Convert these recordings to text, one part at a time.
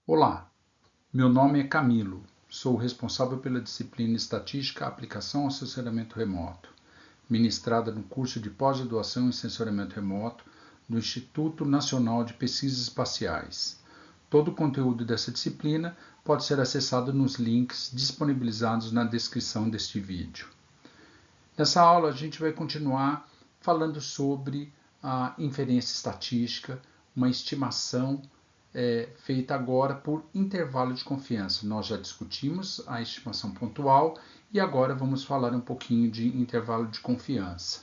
Olá, meu nome é Camilo, sou responsável pela disciplina Estatística Aplicação ao Sensoriamento Remoto, ministrada no curso de pós-graduação em Sensoriamento Remoto do Instituto Nacional de Pesquisas Espaciais. Todo o conteúdo dessa disciplina pode ser acessado nos links disponibilizados na descrição deste vídeo. Nessa aula, a gente vai continuar falando sobre a inferência estatística, uma estimação feita agora por intervalo de confiança. Nós já discutimos a estimação pontual e agora vamos falar um pouquinho de intervalo de confiança.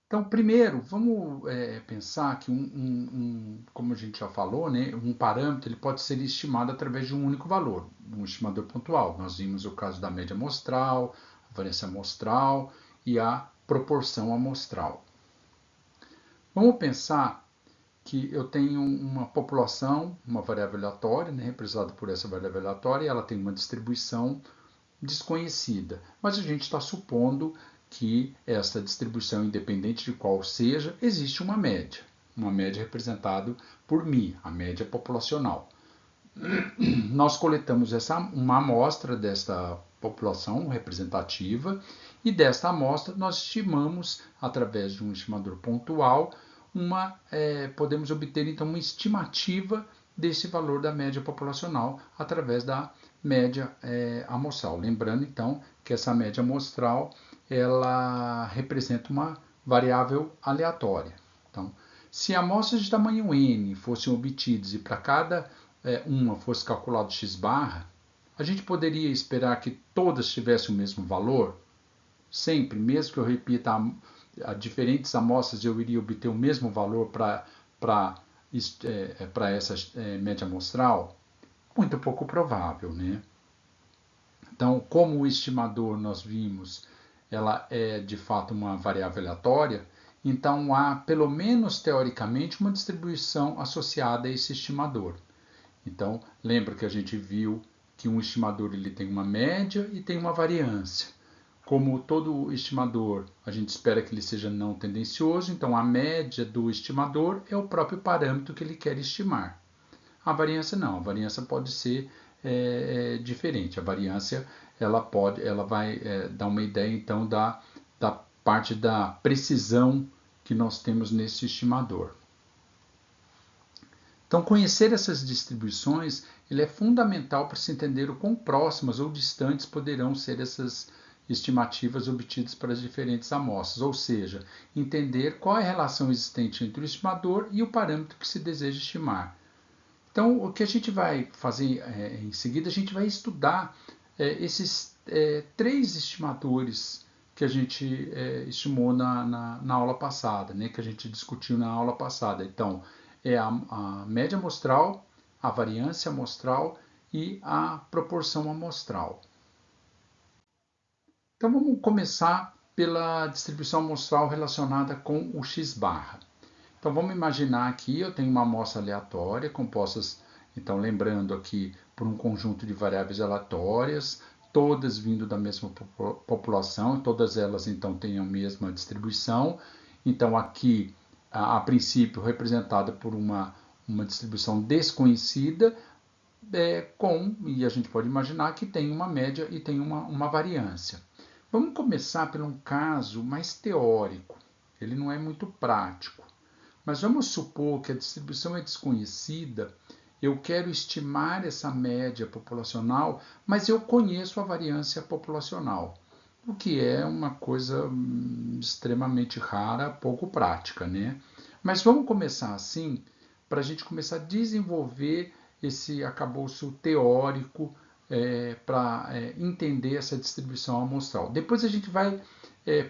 Então, primeiro, vamos pensar que, como a gente já falou, né, um parâmetro ele pode ser estimado através de um único valor, um estimador pontual. Nós vimos o caso da média amostral, a variância amostral e a proporção amostral. Vamos pensar que eu tenho uma população, uma variável aleatória, né, representada por essa variável aleatória, e ela tem uma distribuição desconhecida. Mas a gente está supondo que essa distribuição, independente de qual seja, existe uma média representada por μ, a média populacional. Nós coletamos uma amostra desta população representativa e desta amostra nós estimamos, através de um estimador pontual, podemos obter então uma estimativa desse valor da média populacional através da média amostral. Lembrando então que essa média amostral ela representa uma variável aleatória. Então, se amostras de tamanho n fossem obtidas e para cada uma fosse calculado x barra, a gente poderia esperar que todas tivessem o mesmo valor? Sempre, mesmo que eu repita a diferentes amostras, eu iria obter o mesmo valor para essa média amostral? Muito pouco provável, né? Então, como o estimador nós vimos, ela é de fato uma variável aleatória, então há, pelo menos teoricamente, uma distribuição associada a esse estimador. Então, lembra que a gente viu que um estimador ele tem uma média e tem uma variância. Como todo estimador, a gente espera que ele seja não tendencioso, então a média do estimador é o próprio parâmetro que ele quer estimar. A variância não, a variância pode ser diferente. A variância ela vai dar uma ideia então da parte da precisão que nós temos nesse estimador. Então, conhecer essas distribuições ele é fundamental para se entender o quão próximas ou distantes poderão ser essas estimativas obtidas para as diferentes amostras, ou seja, entender qual é a relação existente entre o estimador e o parâmetro que se deseja estimar. Então, o que a gente vai fazer em seguida, a gente vai estudar esses três estimadores que a gente estimou na aula passada, né, que a gente discutiu na aula passada. Então, é a média amostral, a variância amostral e a proporção amostral. Então vamos começar pela distribuição amostral relacionada com o x-barra. Então vamos imaginar aqui eu tenho uma amostra aleatória compostas, então lembrando aqui, por um conjunto de variáveis aleatórias, todas vindo da mesma população, todas elas então têm a mesma distribuição. Então aqui a princípio representada por uma distribuição desconhecida, e a gente pode imaginar que tem uma média e tem uma variância. Vamos começar por um caso mais teórico, ele não é muito prático, mas vamos supor que a distribuição é desconhecida, eu quero estimar essa média populacional, mas eu conheço a variância populacional, o que é uma coisa extremamente rara, pouco prática, né? Mas vamos começar assim, para a gente começar a desenvolver esse arcabouço teórico para entender essa distribuição amostral. Depois a gente vai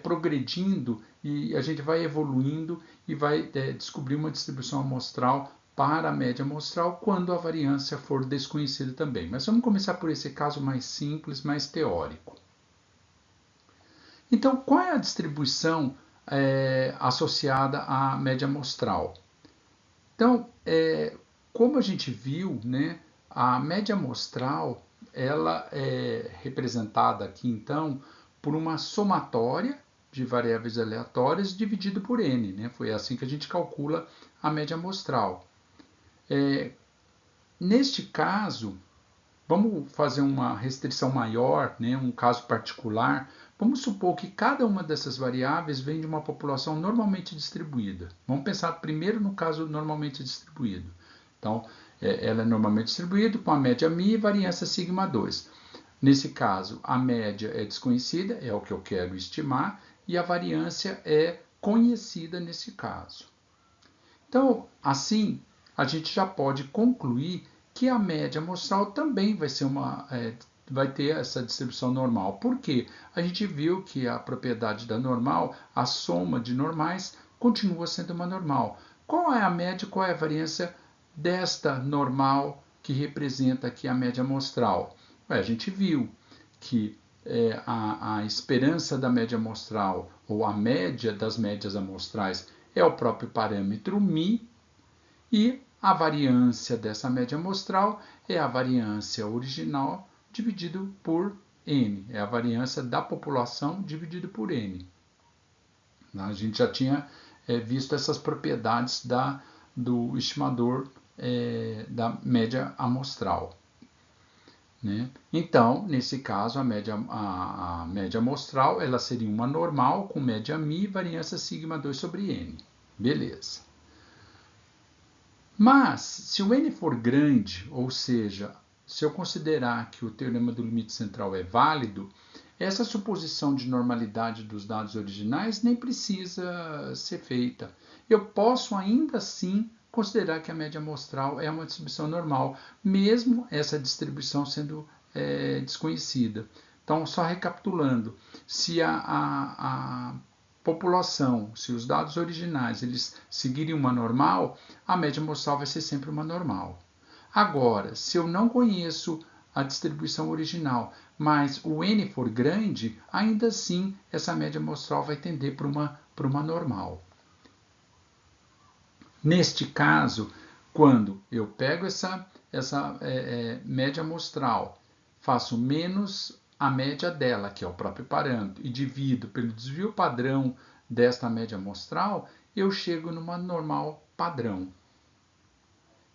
progredindo e a gente vai evoluindo e vai descobrir uma distribuição amostral para a média amostral quando a variância for desconhecida também. Mas vamos começar por esse caso mais simples, mais teórico. Então, qual é a distribuição associada à média amostral? Então, como a gente viu, né, a média amostral ela é representada aqui, então, por uma somatória de variáveis aleatórias dividido por n. Né? Foi assim que a gente calcula a média amostral. neste caso, vamos fazer uma restrição maior, né, um caso particular. Vamos supor que cada uma dessas variáveis vem de uma população normalmente distribuída. Vamos pensar primeiro no caso normalmente distribuído. Então, ela é normalmente distribuída com a média μ e variância sigma 2. Nesse caso, a média é desconhecida, é o que eu quero estimar, e a variância é conhecida nesse caso. Então, assim, a gente já pode concluir que a média amostral também vai ter essa distribuição normal. Por quê? A gente viu que a propriedade da normal, a soma de normais, continua sendo uma normal. Qual é a média, qual é a variância desta normal que representa aqui a média amostral? A gente viu que a esperança da média amostral, ou a média das médias amostrais, é o próprio parâmetro μ, e a variância dessa média amostral é a variância original dividido por n, é a variância da população dividido por n. A gente já tinha visto essas propriedades do estimador da média amostral. Né? Então, nesse caso, a média amostral ela seria uma normal com média μ e variância sigma 2 sobre n. Beleza. Mas, se o n for grande, ou seja, se eu considerar que o teorema do limite central é válido, essa suposição de normalidade dos dados originais nem precisa ser feita. Eu posso ainda assim considerar que a média amostral é uma distribuição normal, mesmo essa distribuição sendo desconhecida. Então, só recapitulando, se a população, se os dados originais eles seguirem uma normal, a média amostral vai ser sempre uma normal. Agora, se eu não conheço a distribuição original, mas o n for grande, ainda assim essa média amostral vai tender para uma normal. Neste caso, quando eu pego essa média amostral, faço menos a média dela, que é o próprio parâmetro, e divido pelo desvio padrão desta média amostral, eu chego numa normal padrão.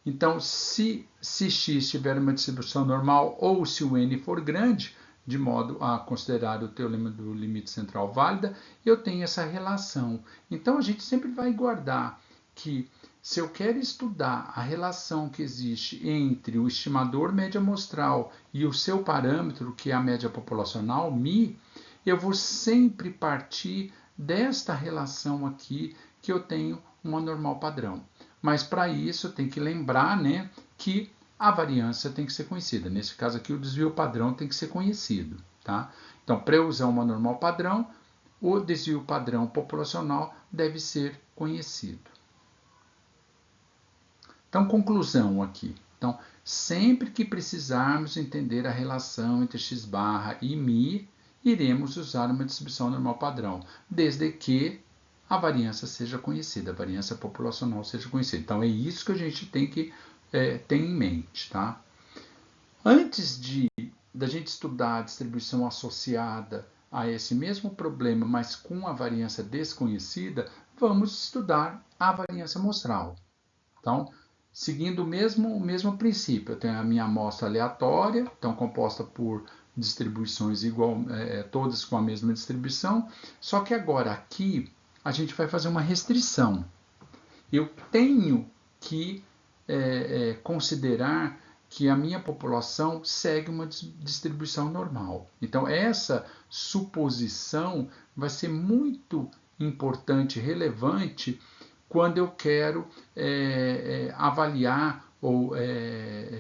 Então, se x tiver uma distribuição normal ou se o n for grande, de modo a considerar o teorema do limite central válida, eu tenho essa relação. Então, a gente sempre vai guardar que se eu quero estudar a relação que existe entre o estimador média amostral e o seu parâmetro, que é a média populacional, μ, eu vou sempre partir desta relação aqui, que eu tenho uma normal padrão. Mas para isso tem que lembrar, né, que a variância tem que ser conhecida. Nesse caso aqui, o desvio padrão tem que ser conhecido. Tá? Então, para eu usar uma normal padrão, o desvio padrão populacional deve ser conhecido. Então, conclusão aqui. Então, sempre que precisarmos entender a relação entre x barra e μ, iremos usar uma distribuição normal padrão, desde que a variância seja conhecida, a variância populacional seja conhecida. Então, é isso que a gente tem que ter em mente. Tá? Antes da gente estudar a distribuição associada a esse mesmo problema, mas com a variância desconhecida, vamos estudar a variância amostral. Então, seguindo o mesmo princípio, eu tenho a minha amostra aleatória, então composta por distribuições todas com a mesma distribuição, só que agora aqui a gente vai fazer uma restrição. Eu tenho que considerar que a minha população segue uma distribuição normal. Então, essa suposição vai ser muito importante, relevante, quando eu quero avaliar ou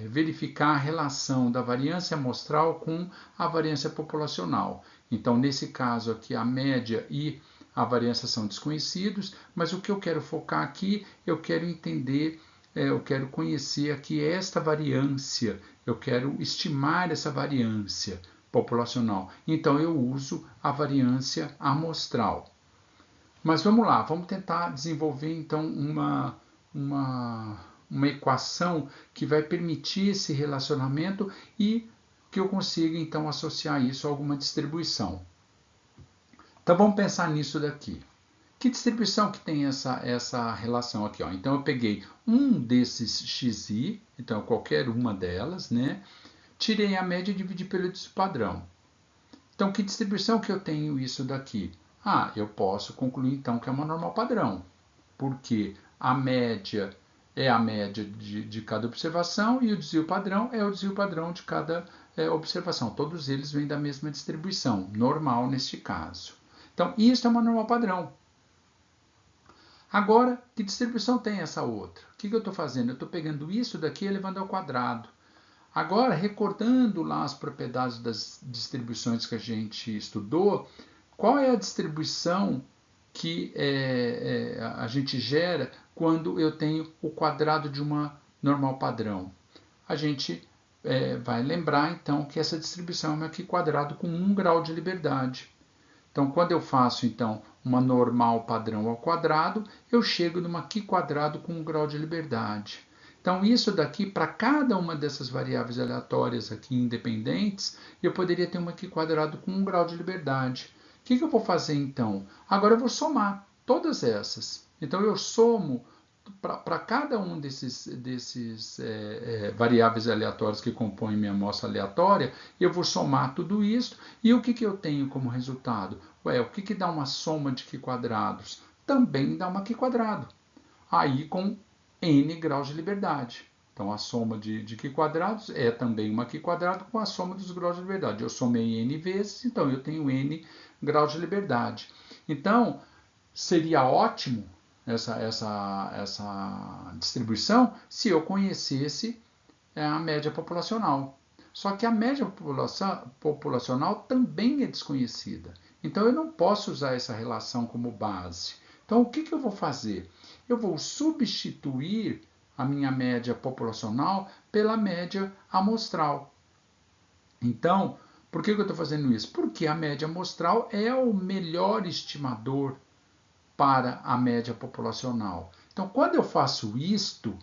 verificar a relação da variância amostral com a variância populacional. Então, nesse caso aqui, a média e a variância são desconhecidos, mas o que eu quero focar aqui, eu quero entender, eu quero conhecer aqui esta variância, eu quero estimar essa variância populacional. Então, eu uso a variância amostral. Mas vamos lá, vamos tentar desenvolver então uma equação que vai permitir esse relacionamento e que eu consiga então associar isso a alguma distribuição. Então vamos pensar nisso daqui. Que distribuição que tem essa relação aqui? Ó? Então, eu peguei um desses xi, então qualquer uma delas, né? Tirei a média e dividi pelo desvio padrão. Então, que distribuição que eu tenho isso daqui? Ah, eu posso concluir então que é uma normal padrão, porque a média é a média de cada observação e o desvio padrão é o desvio padrão de cada observação. Todos eles vêm da mesma distribuição, normal neste caso. Então, isso é uma normal padrão. Agora, que distribuição tem essa outra? O que eu estou fazendo? Eu estou pegando isso daqui e elevando ao quadrado. Agora, recordando lá as propriedades das distribuições que a gente estudou, qual é a distribuição que a gente gera quando eu tenho o quadrado de uma normal padrão? A gente vai lembrar, então, que essa distribuição é uma aqui quadrado com 1 grau de liberdade. Então, quando eu faço, então, uma normal padrão ao quadrado, eu chego numa Q quadrado com 1 grau de liberdade. Então, isso daqui, para cada uma dessas variáveis aleatórias aqui independentes, eu poderia ter uma Q quadrado com 1 grau de liberdade. O que eu vou fazer, então? Agora eu vou somar todas essas. Então, eu somo para cada um desses variáveis aleatórias que compõem minha amostra aleatória, eu vou somar tudo isso, e o que eu tenho como resultado? Ué, o que dá uma soma de Q quadrados? Também dá uma Q quadrado, aí com n graus de liberdade. Então, a soma de Q quadrados é também uma Q quadrado com a soma dos graus de liberdade. Eu somei n vezes, então eu tenho n graus de liberdade. Então, seria ótimo essa distribuição se eu conhecesse a média populacional. Só que a média populacional também é desconhecida. Então, eu não posso usar essa relação como base. Então, o que eu vou fazer? Eu vou substituir a minha média populacional pela média amostral. Então, por que eu estou fazendo isso? Porque a média amostral é o melhor estimador para a média populacional. Então, quando eu faço isto,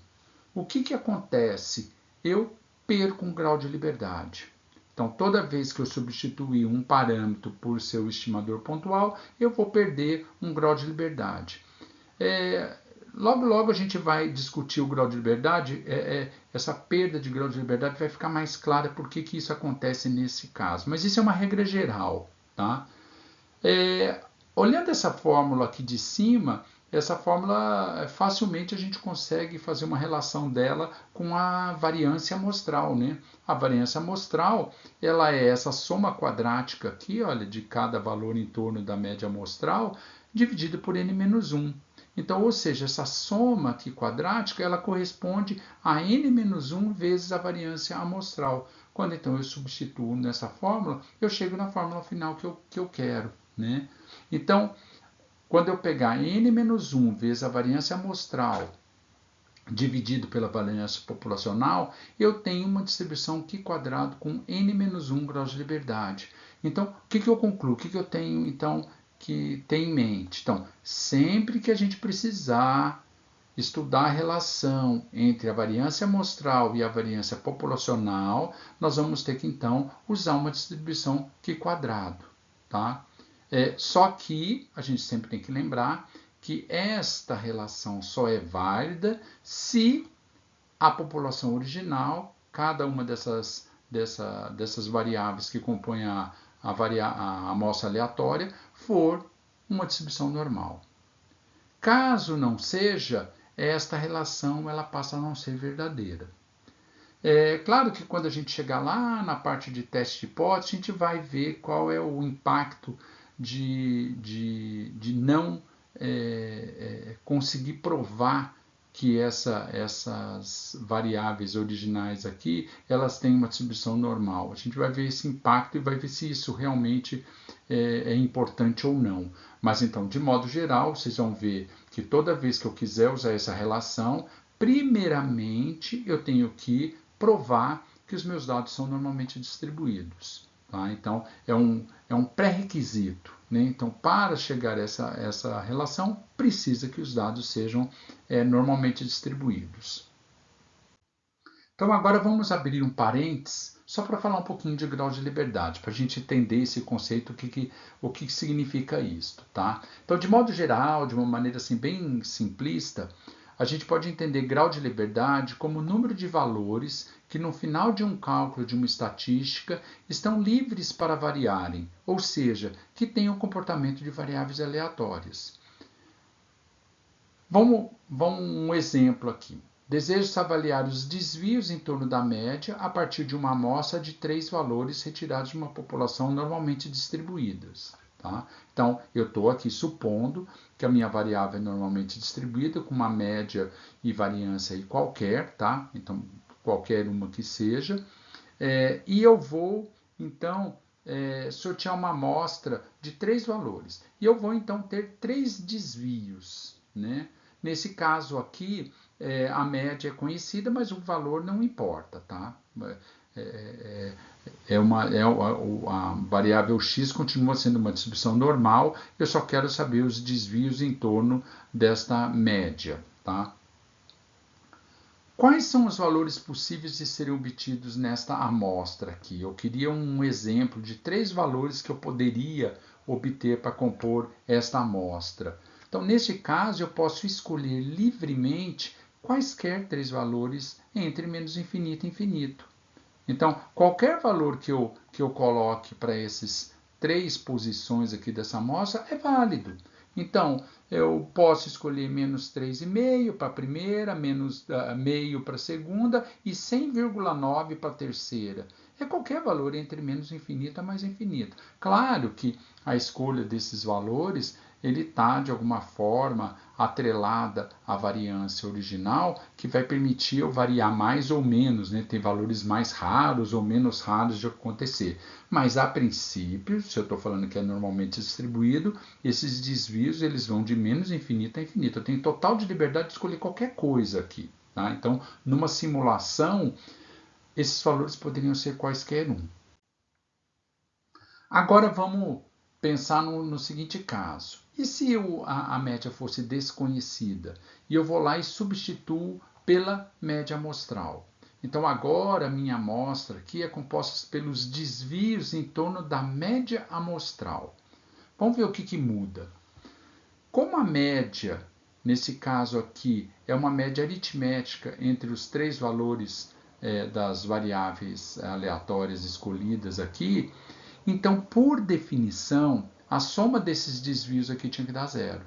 o que acontece? Eu perco um grau de liberdade. Então, toda vez que eu substituir um parâmetro por seu estimador pontual, eu vou perder um grau de liberdade. Logo a gente vai discutir o grau de liberdade, essa perda de grau de liberdade vai ficar mais clara por que isso acontece nesse caso. Mas isso é uma regra geral, tá? Olhando essa fórmula aqui de cima, essa fórmula facilmente a gente consegue fazer uma relação dela com a variância amostral, né? A variância amostral, ela é essa soma quadrática aqui, olha, de cada valor em torno da média amostral, dividido por n-1. Então, ou seja, essa soma aqui quadrática, ela corresponde a n-1 vezes a variância amostral. Quando então eu substituo nessa fórmula, eu chego na fórmula final que eu quero, né? Então, quando eu pegar n-1 vezes a variância amostral dividido pela variância populacional, eu tenho uma distribuição Q quadrado com n-1 graus de liberdade. Então, o que eu concluo? O que eu tenho, então, que ter em mente? Então, sempre que a gente precisar estudar a relação entre a variância amostral e a variância populacional, nós vamos ter que, então, usar uma distribuição Q quadrado, tá? Só que a gente sempre tem que lembrar que esta relação só é válida se a população original, cada uma dessas variáveis que compõem a amostra aleatória, for uma distribuição normal. Caso não seja, esta relação ela passa a não ser verdadeira. É claro que quando a gente chegar lá na parte de teste de hipótese, a gente vai ver qual é o impacto de não conseguir provar que essas variáveis originais aqui, elas têm uma distribuição normal. A gente vai ver esse impacto e vai ver se isso realmente é importante ou não. Mas então, de modo geral, vocês vão ver que toda vez que eu quiser usar essa relação, primeiramente eu tenho que provar que os meus dados são normalmente distribuídos. Tá? Então, é um pré-requisito. Né? Então, para chegar a essa relação, precisa que os dados sejam normalmente distribuídos. Então, agora vamos abrir um parênteses só para falar um pouquinho de grau de liberdade, para a gente entender esse conceito, o que significa isso, tá? Então, de modo geral, de uma maneira assim bem simplista, a gente pode entender grau de liberdade como o número de valores que no final de um cálculo de uma estatística estão livres para variarem, ou seja, que têm o comportamento de variáveis aleatórias. Vamos um exemplo aqui. Desejo avaliar os desvios em torno da média a partir de uma amostra de 3 valores retirados de uma população normalmente distribuídas. Tá? Então, eu estou aqui supondo que a minha variável é normalmente distribuída com uma média e variância aí qualquer, tá? Então, qualquer uma que seja. E eu vou, então, sortear uma amostra de 3 valores. E eu vou, então, ter 3 desvios, né? Nesse caso aqui, a média é conhecida, mas o valor não importa, tá? A variável x continua sendo uma distribuição normal, eu só quero saber os desvios em torno desta média, tá? Quais são os valores possíveis de serem obtidos nesta amostra aqui? Eu queria um exemplo de 3 valores que eu poderia obter para compor esta amostra. Então, neste caso, eu posso escolher livremente quaisquer 3 valores entre menos infinito e infinito. Então, qualquer valor que eu coloque para essas 3 posições aqui dessa amostra é válido. Então, eu posso escolher menos 3,5 para a primeira, menos meio para a segunda e 100,9 para a terceira. É qualquer valor entre menos infinito a mais infinito. Claro que a escolha desses valores ele está, de alguma forma, atrelada à variância original, que vai permitir eu variar mais ou menos, né? Tem valores mais raros ou menos raros de acontecer. Mas, a princípio, se eu estou falando que é normalmente distribuído, esses desvios eles vão de menos infinito a infinito. Eu tenho total de liberdade de escolher qualquer coisa aqui. Tá? Então, numa simulação, esses valores poderiam ser quaisquer um. Agora vamos pensar no seguinte caso. E se a média fosse desconhecida? E eu vou lá e substituo pela média amostral. Então agora a minha amostra aqui é composta pelos desvios em torno da média amostral. Vamos ver o que muda. Como a média, nesse caso aqui, é uma média aritmética entre os 3 valores das variáveis aleatórias escolhidas aqui, então, por definição, a soma desses desvios aqui tinha que dar 0.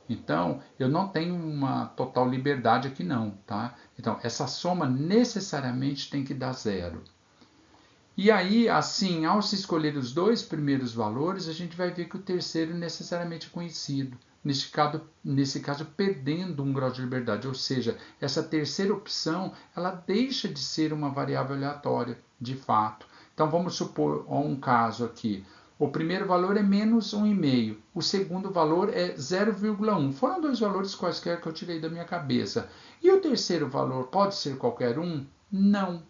Então, eu não tenho uma total liberdade aqui não, tá? Então, essa soma necessariamente tem que dar 0. E aí, assim, ao se escolher os 2 primeiros valores, a gente vai ver que o terceiro necessariamente é conhecido. Nesse caso, perdendo um grau de liberdade. Ou seja, essa terceira opção, ela deixa de ser uma variável aleatória, de fato. Então, vamos supor um caso aqui. O primeiro valor é menos 1,5. O segundo valor é 0,1. Foram 2 valores quaisquer que eu tirei da minha cabeça. E o terceiro valor pode ser qualquer um? Não.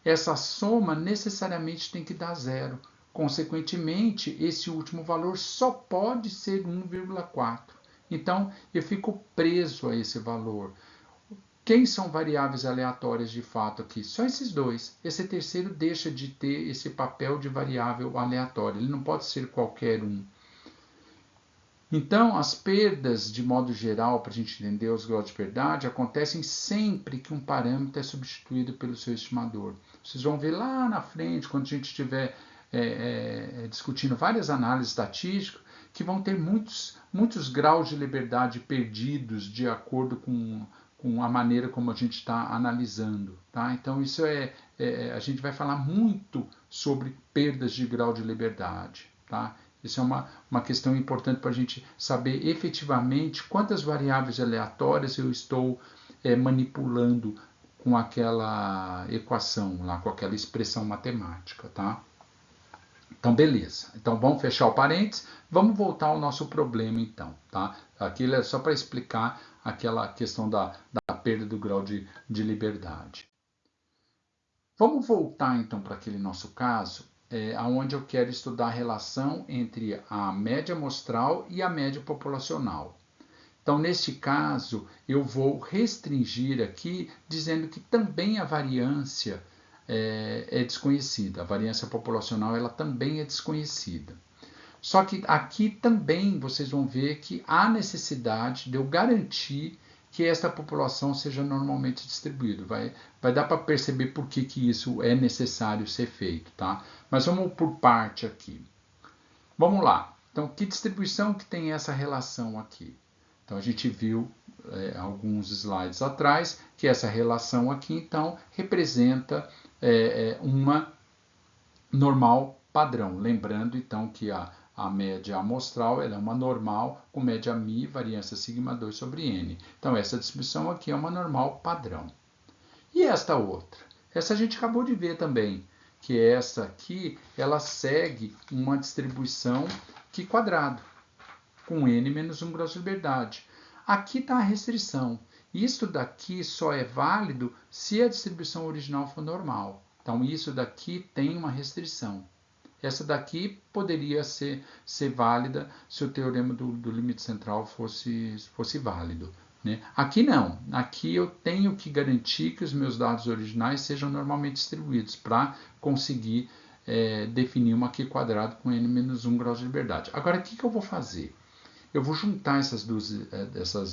Essa soma necessariamente tem que dar 0. Consequentemente, esse último valor só pode ser 1,4. Então, eu fico preso a esse valor. Quem são variáveis aleatórias de fato aqui? Só esses 2. Esse terceiro deixa de ter esse papel de variável aleatória. Ele não pode ser qualquer um. Então, as perdas, de modo geral, para a gente entender os graus de liberdade, acontecem sempre que um parâmetro é substituído pelo seu estimador. Vocês vão ver lá na frente, quando a gente estiver discutindo várias análises estatísticas, que vão ter muitos graus de liberdade perdidos de acordo com a maneira como a gente está analisando. Tá? Então, isso a gente vai falar muito sobre perdas de grau de liberdade. Tá? Isso é uma questão importante para a gente saber efetivamente quantas variáveis aleatórias eu estou manipulando com aquela equação, lá, com aquela expressão matemática. Tá? Então, beleza. Então, vamos fechar o parênteses. Vamos voltar ao nosso problema, então. Tá? Aquilo é só para explicar aquela questão da perda do grau de liberdade. Vamos voltar, então, para aquele nosso caso, onde eu quero estudar a relação entre a média amostral e a média populacional. Então, neste caso, eu vou restringir aqui, dizendo que também a variância é desconhecida. A variância populacional ela também é desconhecida. Só que aqui também vocês vão ver que há necessidade de eu garantir que esta população seja normalmente distribuída. Vai dar para perceber por que isso é necessário ser feito, tá? Mas vamos por parte aqui. Vamos lá. Então, que distribuição que tem essa relação aqui? Então, a gente viu alguns slides atrás que essa relação aqui, então, representa uma normal padrão. Lembrando, então, que a média amostral ela é uma normal com média μ, variância sigma 2 sobre n. Então, essa distribuição aqui é uma normal padrão. E esta outra? Essa a gente acabou de ver também, que essa aqui, ela segue uma distribuição Q quadrado, com n menos 1 graus de liberdade. Aqui está a restrição. Isso daqui só é válido se a distribuição original for normal. Então, isso daqui tem uma restrição. Essa daqui poderia ser válida se o teorema do limite central fosse válido. Né? Aqui não. Aqui eu tenho que garantir que os meus dados originais sejam normalmente distribuídos para conseguir definir uma Q quadrado com n menos 1 graus de liberdade. Agora, o que eu vou fazer? Eu vou juntar essas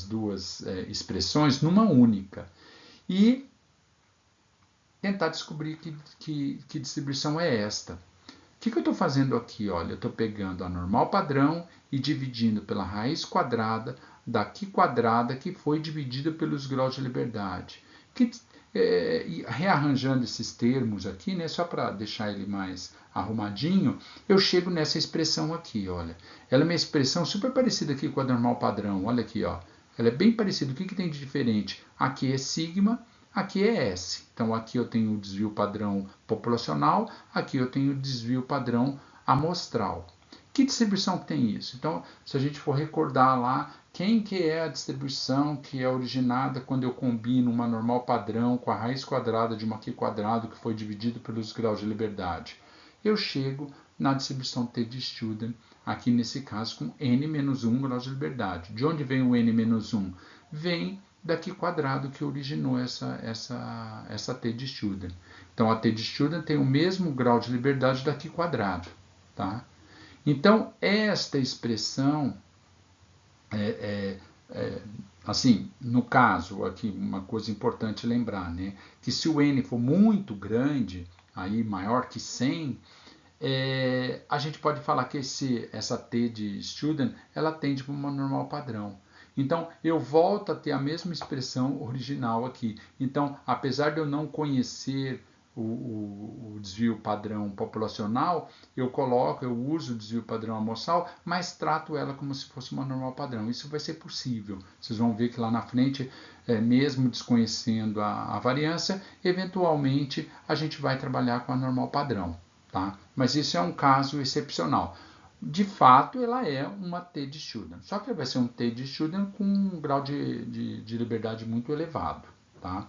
duas expressões numa única e tentar descobrir que distribuição é esta. O que eu estou fazendo aqui? Olha, eu estou pegando a normal padrão e dividindo pela raiz quadrada da Q quadrada que foi dividida pelos graus de liberdade. Rearranjando esses termos aqui, né, só para deixar ele mais arrumadinho, eu chego nessa expressão aqui, olha. Ela é uma expressão super parecida aqui com a normal padrão, olha aqui, ó. Ela é bem parecida. O que tem de diferente? Aqui é sigma, aqui é S. Então, aqui eu tenho o desvio padrão populacional, aqui eu tenho o desvio padrão amostral. Que distribuição que tem isso? Então, se a gente for recordar lá, quem que é a distribuição que é originada quando eu combino uma normal padrão com a raiz quadrada de uma Q quadrado que foi dividido pelos graus de liberdade? Eu chego na distribuição T de Student, aqui nesse caso com n menos 1 graus de liberdade. De onde vem o n menos 1? Vem da Q quadrado que originou essa T de Student. Então, a T de Student tem o mesmo grau de liberdade da Q quadrado. Tá? Então, esta expressão, assim, no caso, aqui uma coisa importante lembrar, né, que se o n for muito grande, aí maior que 100, a gente pode falar que essa T de Student, ela tende para uma normal padrão. Então, eu volto a ter a mesma expressão original aqui. Então, apesar de eu não conhecer o desvio padrão populacional, eu uso o desvio padrão amostral, mas trato ela como se fosse uma normal padrão. Isso vai ser possível. Vocês vão ver que lá na frente, mesmo desconhecendo a variância, eventualmente a gente vai trabalhar com a normal padrão. Tá? Mas isso é um caso excepcional. De fato, ela é uma T de Student. Só que vai ser um T de Student com um grau de liberdade muito elevado. Tá?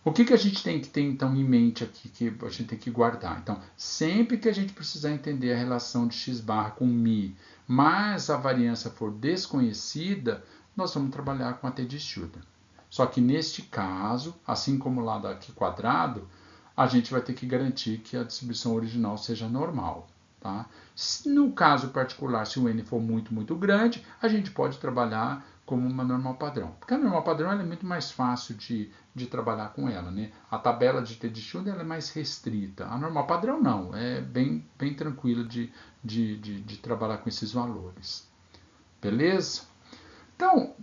O que a gente tem que ter, então, em mente aqui, que a gente tem que guardar? Então, sempre que a gente precisar entender a relação de x barra com μ, mas a variância for desconhecida, nós vamos trabalhar com a T de Student. Só que neste caso, assim como lá da Q quadrado, a gente vai ter que garantir que a distribuição original seja normal. Tá? No caso particular, se o n for muito, muito grande, a gente pode trabalhar como uma normal padrão. Porque a normal padrão é muito mais fácil de trabalhar com ela. Né? A tabela de T de Student é mais restrita. A normal padrão não, é bem tranquilo de trabalhar com esses valores. Beleza? Então,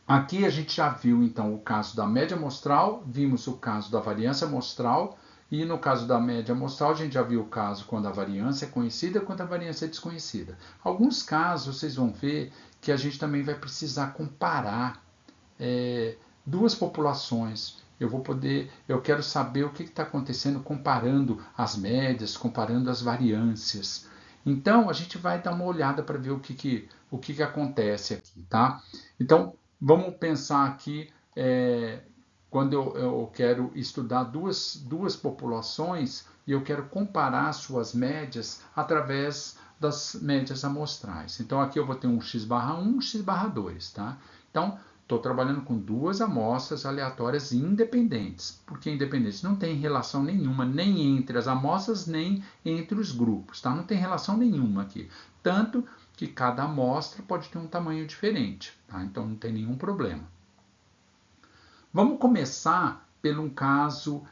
aqui a gente já viu então o caso da média amostral, vimos o caso da variância amostral, e no caso da média amostral, a gente já viu o caso quando a variância é conhecida e quando a variância é desconhecida. Alguns casos, vocês vão ver que a gente também vai precisar comparar duas populações. Eu quero saber o que está acontecendo comparando as médias, comparando as variâncias. Então, a gente vai dar uma olhada para ver o que acontece aqui, tá? Então, vamos pensar aqui, quando eu quero estudar duas populações e eu quero comparar suas médias através das médias amostrais. Então, aqui eu vou ter um x barra 1, um x barra 2, tá? Então, estou trabalhando com duas amostras aleatórias independentes. Por que independentes? Não tem relação nenhuma, nem entre as amostras, nem entre os grupos, tá? Não tem relação nenhuma aqui. Tanto que cada amostra pode ter um tamanho diferente, tá? Então não tem nenhum problema. Vamos começar por um caso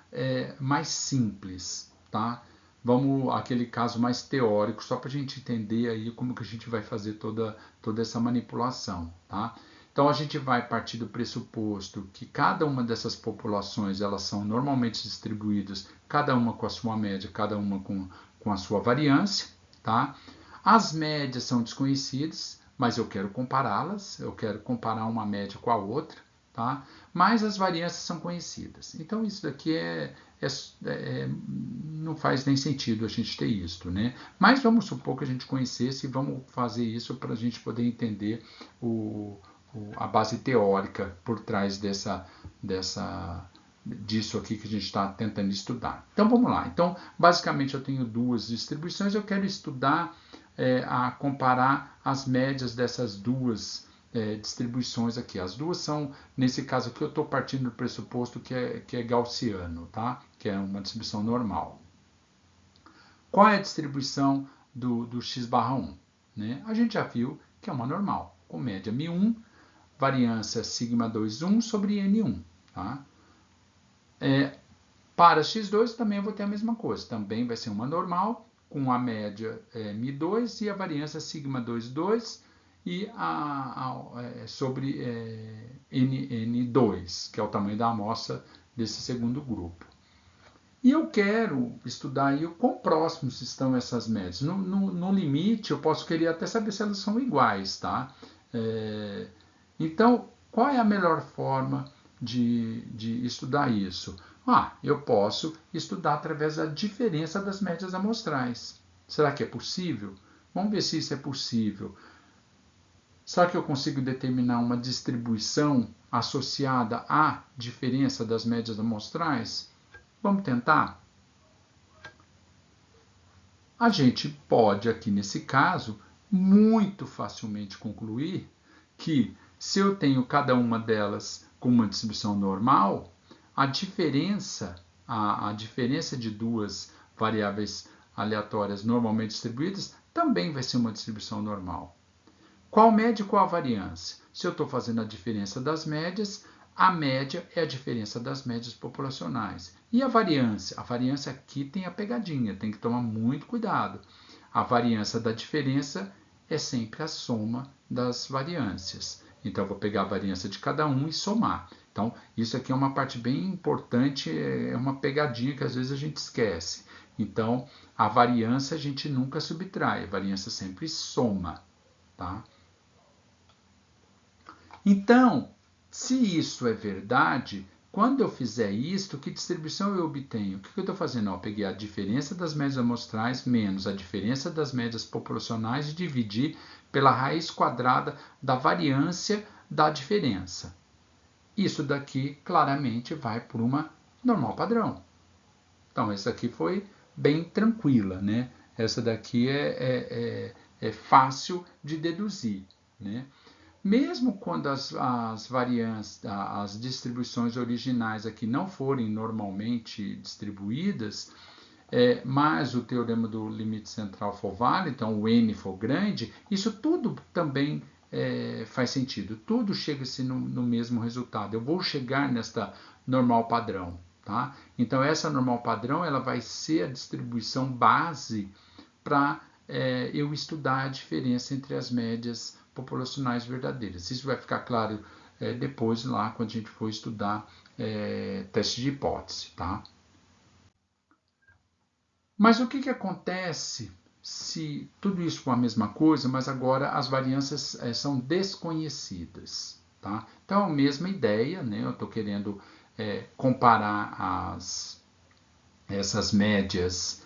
mais simples, tá? Vamos aquele caso mais teórico, só para a gente entender aí como que a gente vai fazer toda essa manipulação, tá? Então a gente vai partir do pressuposto que cada uma dessas populações elas são normalmente distribuídas, cada uma com a sua média, cada uma com a sua variância, tá? As médias são desconhecidas, mas eu quero compará-las, eu quero comparar uma média com a outra, tá? Mas as variâncias são conhecidas. Então isso daqui não faz nem sentido a gente ter isso, né? Mas vamos supor que a gente conhecesse e vamos fazer isso para a gente poder entender a base teórica por trás disso aqui que a gente está tentando estudar. Então vamos lá. Então basicamente eu tenho duas distribuições, eu quero estudar a comparar as médias dessas duas distribuições aqui. As duas são, nesse caso aqui, eu estou partindo do pressuposto que é gaussiano, tá? Que é uma distribuição normal. Qual é a distribuição do x barra 1? Né? A gente já viu que é uma normal, com média μ1, variância sigma 2, 1 sobre n1. Tá? Para x2 também eu vou ter a mesma coisa, também vai ser uma normal, com a média μ2 e a variância sigma 2, 2 e sobre n2, que é o tamanho da amostra desse segundo grupo. E eu quero estudar aí o quão próximos estão essas médias. No limite, eu posso querer até saber se elas são iguais, tá? Então, qual é a melhor forma de estudar isso? Eu posso estudar através da diferença das médias amostrais. Será que é possível? Vamos ver se isso é possível. Será que eu consigo determinar uma distribuição associada à diferença das médias amostrais? Vamos tentar? A gente pode, aqui nesse caso, muito facilmente concluir que se eu tenho cada uma delas com uma distribuição normal, a diferença de duas variáveis aleatórias normalmente distribuídas também vai ser uma distribuição normal. Qual média e qual a variância? Se eu estou fazendo a diferença das médias, a média é a diferença das médias populacionais. E a variância? A variância aqui tem a pegadinha, tem que tomar muito cuidado. A variância da diferença é sempre a soma das variâncias. Então, eu vou pegar a variância de cada um e somar. Então, isso aqui é uma parte bem importante, é uma pegadinha que às vezes a gente esquece. Então, a variância a gente nunca subtrai, a variância sempre soma, tá? Então, se isso é verdade, quando eu fizer isto, que distribuição eu obtenho? O que eu estou fazendo? Eu peguei a diferença das médias amostrais menos a diferença das médias populacionais e dividi pela raiz quadrada da variância da diferença. Isso daqui claramente vai por uma normal padrão. Então, essa aqui foi bem tranquila, né? Essa daqui é fácil de deduzir, né? Mesmo quando as variâncias, as distribuições originais aqui não forem normalmente distribuídas, mas o teorema do limite central for válido, então o n for grande, isso tudo também faz sentido. Tudo chega-se no mesmo resultado. Eu vou chegar nesta normal padrão. Tá? Então, essa normal padrão ela vai ser a distribuição base para eu estudar a diferença entre as médias populacionais verdadeiras. Isso vai ficar claro depois lá quando a gente for estudar teste de hipótese, tá? Mas o que acontece se tudo isso for a mesma coisa, mas agora as variâncias são desconhecidas, tá? Então, a mesma ideia, né? Eu estou querendo comparar essas médias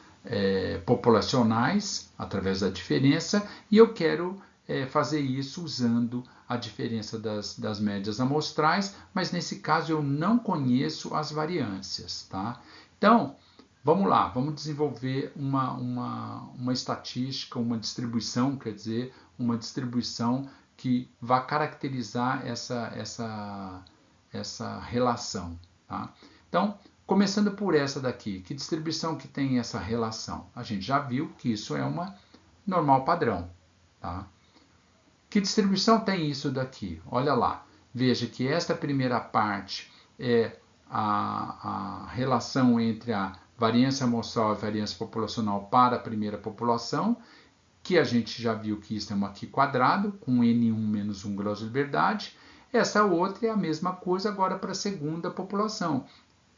populacionais através da diferença e eu quero fazer isso usando a diferença das médias amostrais, mas nesse caso eu não conheço as variâncias, tá? Então, vamos lá, vamos desenvolver uma estatística, uma distribuição, quer dizer, uma distribuição que vai caracterizar essa relação. Tá? Então, começando por essa daqui, que distribuição que tem essa relação? A gente já viu que isso é uma normal padrão. Tá? Que distribuição tem isso daqui? Olha lá, veja que esta primeira parte é a relação entre a variância amostral e a variância populacional para a primeira população, que a gente já viu que isso é uma Q quadrado, com N1 menos 1 graus de liberdade. Essa outra é a mesma coisa agora para a segunda população,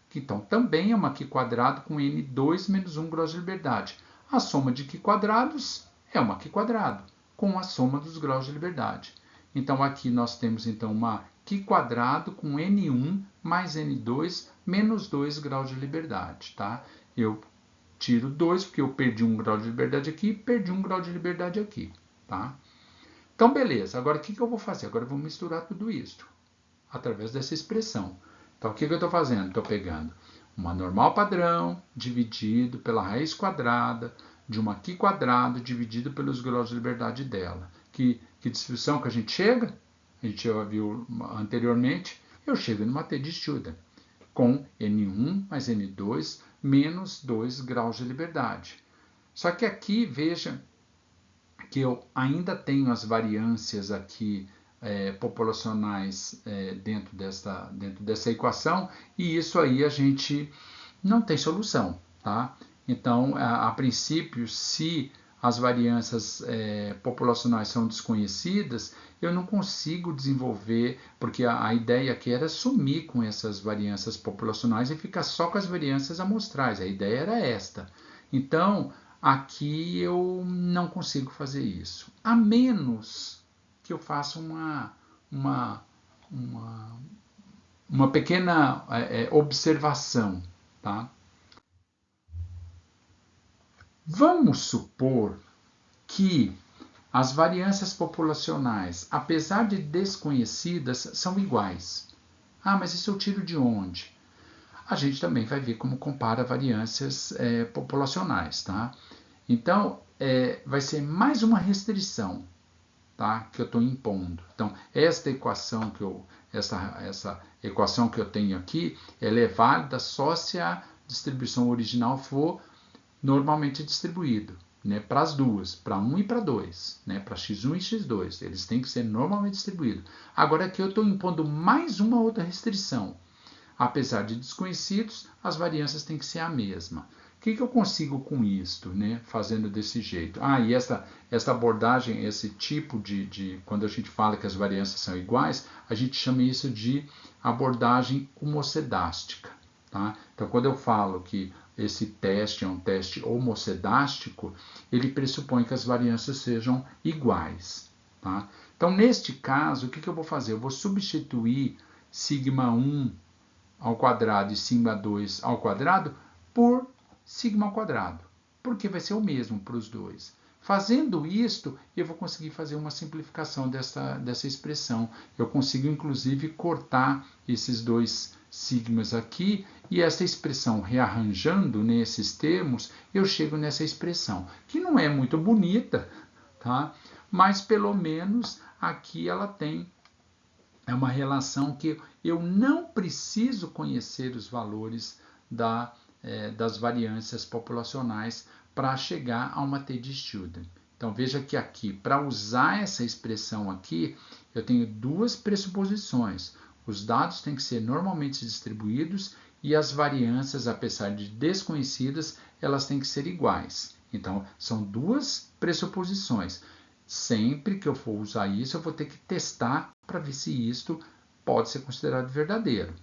que então também é uma Q quadrado com N2 menos 1 graus de liberdade. A soma de Q quadrados é uma Q quadrado, com a soma dos graus de liberdade. Então aqui nós temos então uma Q quadrado com N1 mais N2 menos 2 graus de liberdade. Tá? Eu tiro 2, porque eu perdi 1 grau de liberdade aqui e perdi 1 grau de liberdade aqui. Tá? Então, beleza. Agora, o que eu vou fazer? Agora eu vou misturar tudo isso através dessa expressão. Então, o que eu estou fazendo? Estou pegando uma normal padrão dividido pela raiz quadrada de uma Q quadrado dividido pelos graus de liberdade dela. Que distribuição que a gente chega? A gente já viu anteriormente. Eu chego numa T de Student, com N1 mais N2 menos 2 graus de liberdade. Só que aqui, veja que eu ainda tenho as variâncias aqui populacionais dentro dessa equação, e isso aí a gente não tem solução. Tá? Então, a princípio, se as variâncias populacionais são desconhecidas, eu não consigo desenvolver, porque a ideia aqui era sumir com essas variâncias populacionais e ficar só com as variâncias amostrais. A ideia era esta. Então, aqui eu não consigo fazer isso, a menos que eu faça uma pequena observação. Tá? Vamos supor que as variâncias populacionais, apesar de desconhecidas, são iguais. Ah, mas isso eu tiro de onde? A gente também vai ver como compara variâncias populacionais. Tá? Então, vai ser mais uma restrição, tá, que eu estou impondo. Então, esta equação essa equação que eu tenho aqui, ela é válida só se a distribuição original for normalmente distribuído, né, para as duas, para 1 e para 2, né, para x1 e x2, eles têm que ser normalmente distribuídos. Agora aqui eu estou impondo mais uma outra restrição. Apesar de desconhecidos, as variâncias têm que ser a mesma. O que eu consigo com isto, né, fazendo desse jeito? E essa abordagem, esse tipo quando a gente fala que as variâncias são iguais, a gente chama isso de abordagem homocedástica. Tá? Então, quando eu falo que esse teste é um teste homocedástico, ele pressupõe que as variâncias sejam iguais. Tá? Então, neste caso, o que eu vou fazer? Eu vou substituir sigma 1 ao quadrado e sigma 2 ao quadrado por sigma ao quadrado, porque vai ser o mesmo para os dois. Fazendo isto, eu vou conseguir fazer uma simplificação dessa expressão. Eu consigo, inclusive, cortar esses dois sigmas aqui, e essa expressão, rearranjando nesses termos, eu chego nessa expressão, que não é muito bonita, tá? Mas pelo menos aqui ela tem uma relação que eu não preciso conhecer os valores das variâncias populacionais para chegar a uma T de Student. Então, veja que aqui, para usar essa expressão aqui, eu tenho duas pressuposições. Os dados têm que ser normalmente distribuídos e as variâncias, apesar de desconhecidas, elas têm que ser iguais. Então, são duas pressuposições. Sempre que eu for usar isso, eu vou ter que testar para ver se isto pode ser considerado verdadeiro.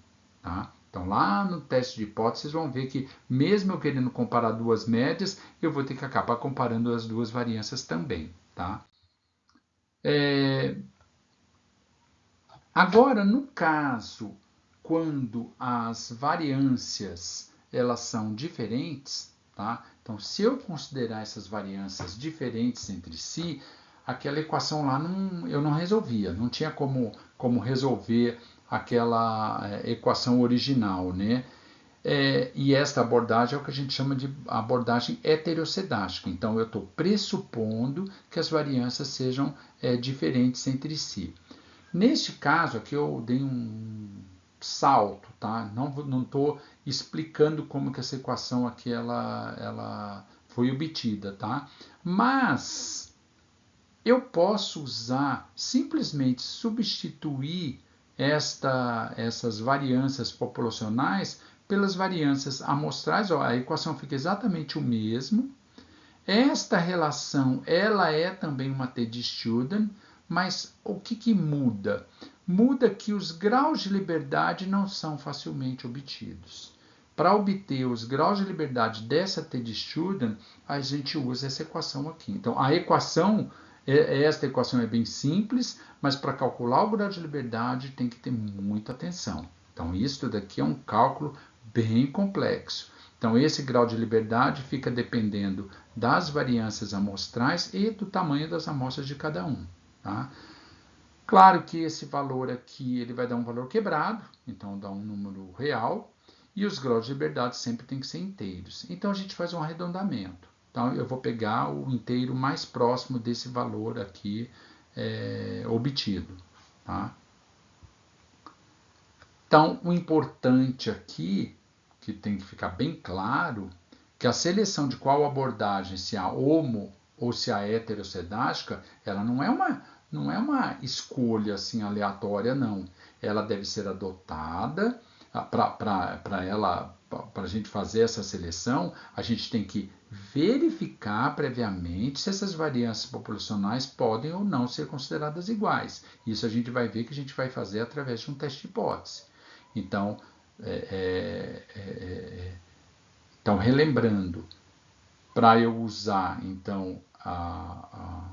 Tá? Então, lá no teste de hipótese, vocês vão ver que, mesmo eu querendo comparar duas médias, eu vou ter que acabar comparando as duas variâncias também. Tá? Agora, no caso, quando as variâncias elas são diferentes, tá? Então, se eu considerar essas variâncias diferentes entre si, aquela equação lá eu não resolvia, não tinha como resolver aquela equação original, né? E esta abordagem é o que a gente chama de abordagem heterocedástica. Então, eu estou pressupondo que as variâncias sejam diferentes entre si. Neste caso aqui, eu dei um salto, tá? Não estou explicando como que essa equação aqui ela foi obtida, tá? Mas eu posso usar, simplesmente substituir essas variâncias populacionais pelas variâncias amostrais. Ó, a equação fica exatamente o mesmo. Esta relação, ela é também uma T-de-Student, mas o que muda? Muda que os graus de liberdade não são facilmente obtidos. Para obter os graus de liberdade dessa T-de-Student, a gente usa essa equação aqui. Então, esta equação é bem simples, mas para calcular o grau de liberdade tem que ter muita atenção. Então, isso daqui é um cálculo bem complexo. Então, esse grau de liberdade fica dependendo das variâncias amostrais e do tamanho das amostras de cada um. Tá? Claro que esse valor aqui ele vai dar um valor quebrado, então dá um número real, e os graus de liberdade sempre tem que ser inteiros. Então, a gente faz um arredondamento. Então, eu vou pegar o inteiro mais próximo desse valor aqui obtido. Tá? Então, o importante aqui, que tem que ficar bem claro, que a seleção de qual abordagem, se a homo ou se a heterocedástica, ela não é uma escolha assim aleatória, não. Ela deve ser adotada para a gente fazer essa seleção, a gente tem que verificar previamente se essas variâncias populacionais podem ou não ser consideradas iguais. Isso a gente vai ver que a gente vai fazer através de um teste de hipótese. Então, relembrando, para eu usar então a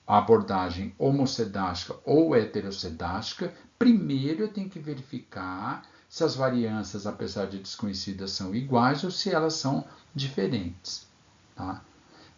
abordagem homocedástica ou heterocedástica, primeiro eu tenho que verificar se as variâncias, apesar de desconhecidas, são iguais ou se elas são diferentes. Tá?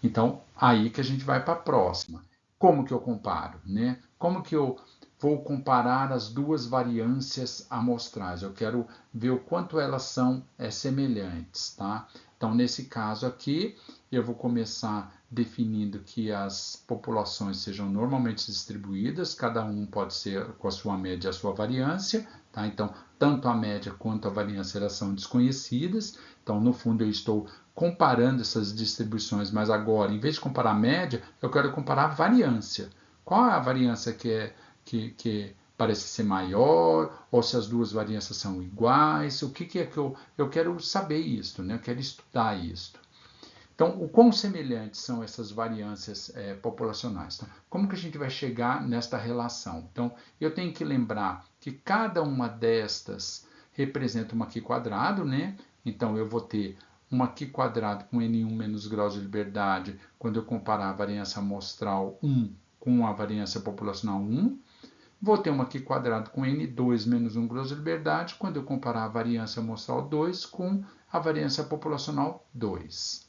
Então, aí que a gente vai para a próxima. Como que eu comparo? Né? Como que eu vou comparar as duas variâncias amostrais? Eu quero ver o quanto elas são semelhantes. Tá? Então, nesse caso aqui, eu vou começar definindo que as populações sejam normalmente distribuídas, cada um pode ser com a sua média e a sua variância. Tá? Então, tanto a média quanto a variância elas são desconhecidas. Então, no fundo, eu estou comparando essas distribuições, mas agora, em vez de comparar a média, eu quero comparar a variância. Qual é a variância que parece ser maior, ou se as duas variâncias são iguais, o que é que eu quero saber isso, né? Eu quero estudar isso. Então, o quão semelhantes são essas variâncias populacionais? Então, como que a gente vai chegar nesta relação? Então, eu tenho que lembrar que cada uma destas representa uma Q quadrado, né? Então, eu vou ter uma Q quadrado com N1 menos graus de liberdade quando eu comparar a variância amostral 1 com a variância populacional 1. Vou ter uma Q quadrado com N2 menos 1 graus de liberdade quando eu comparar a variância amostral 2 com a variância populacional 2.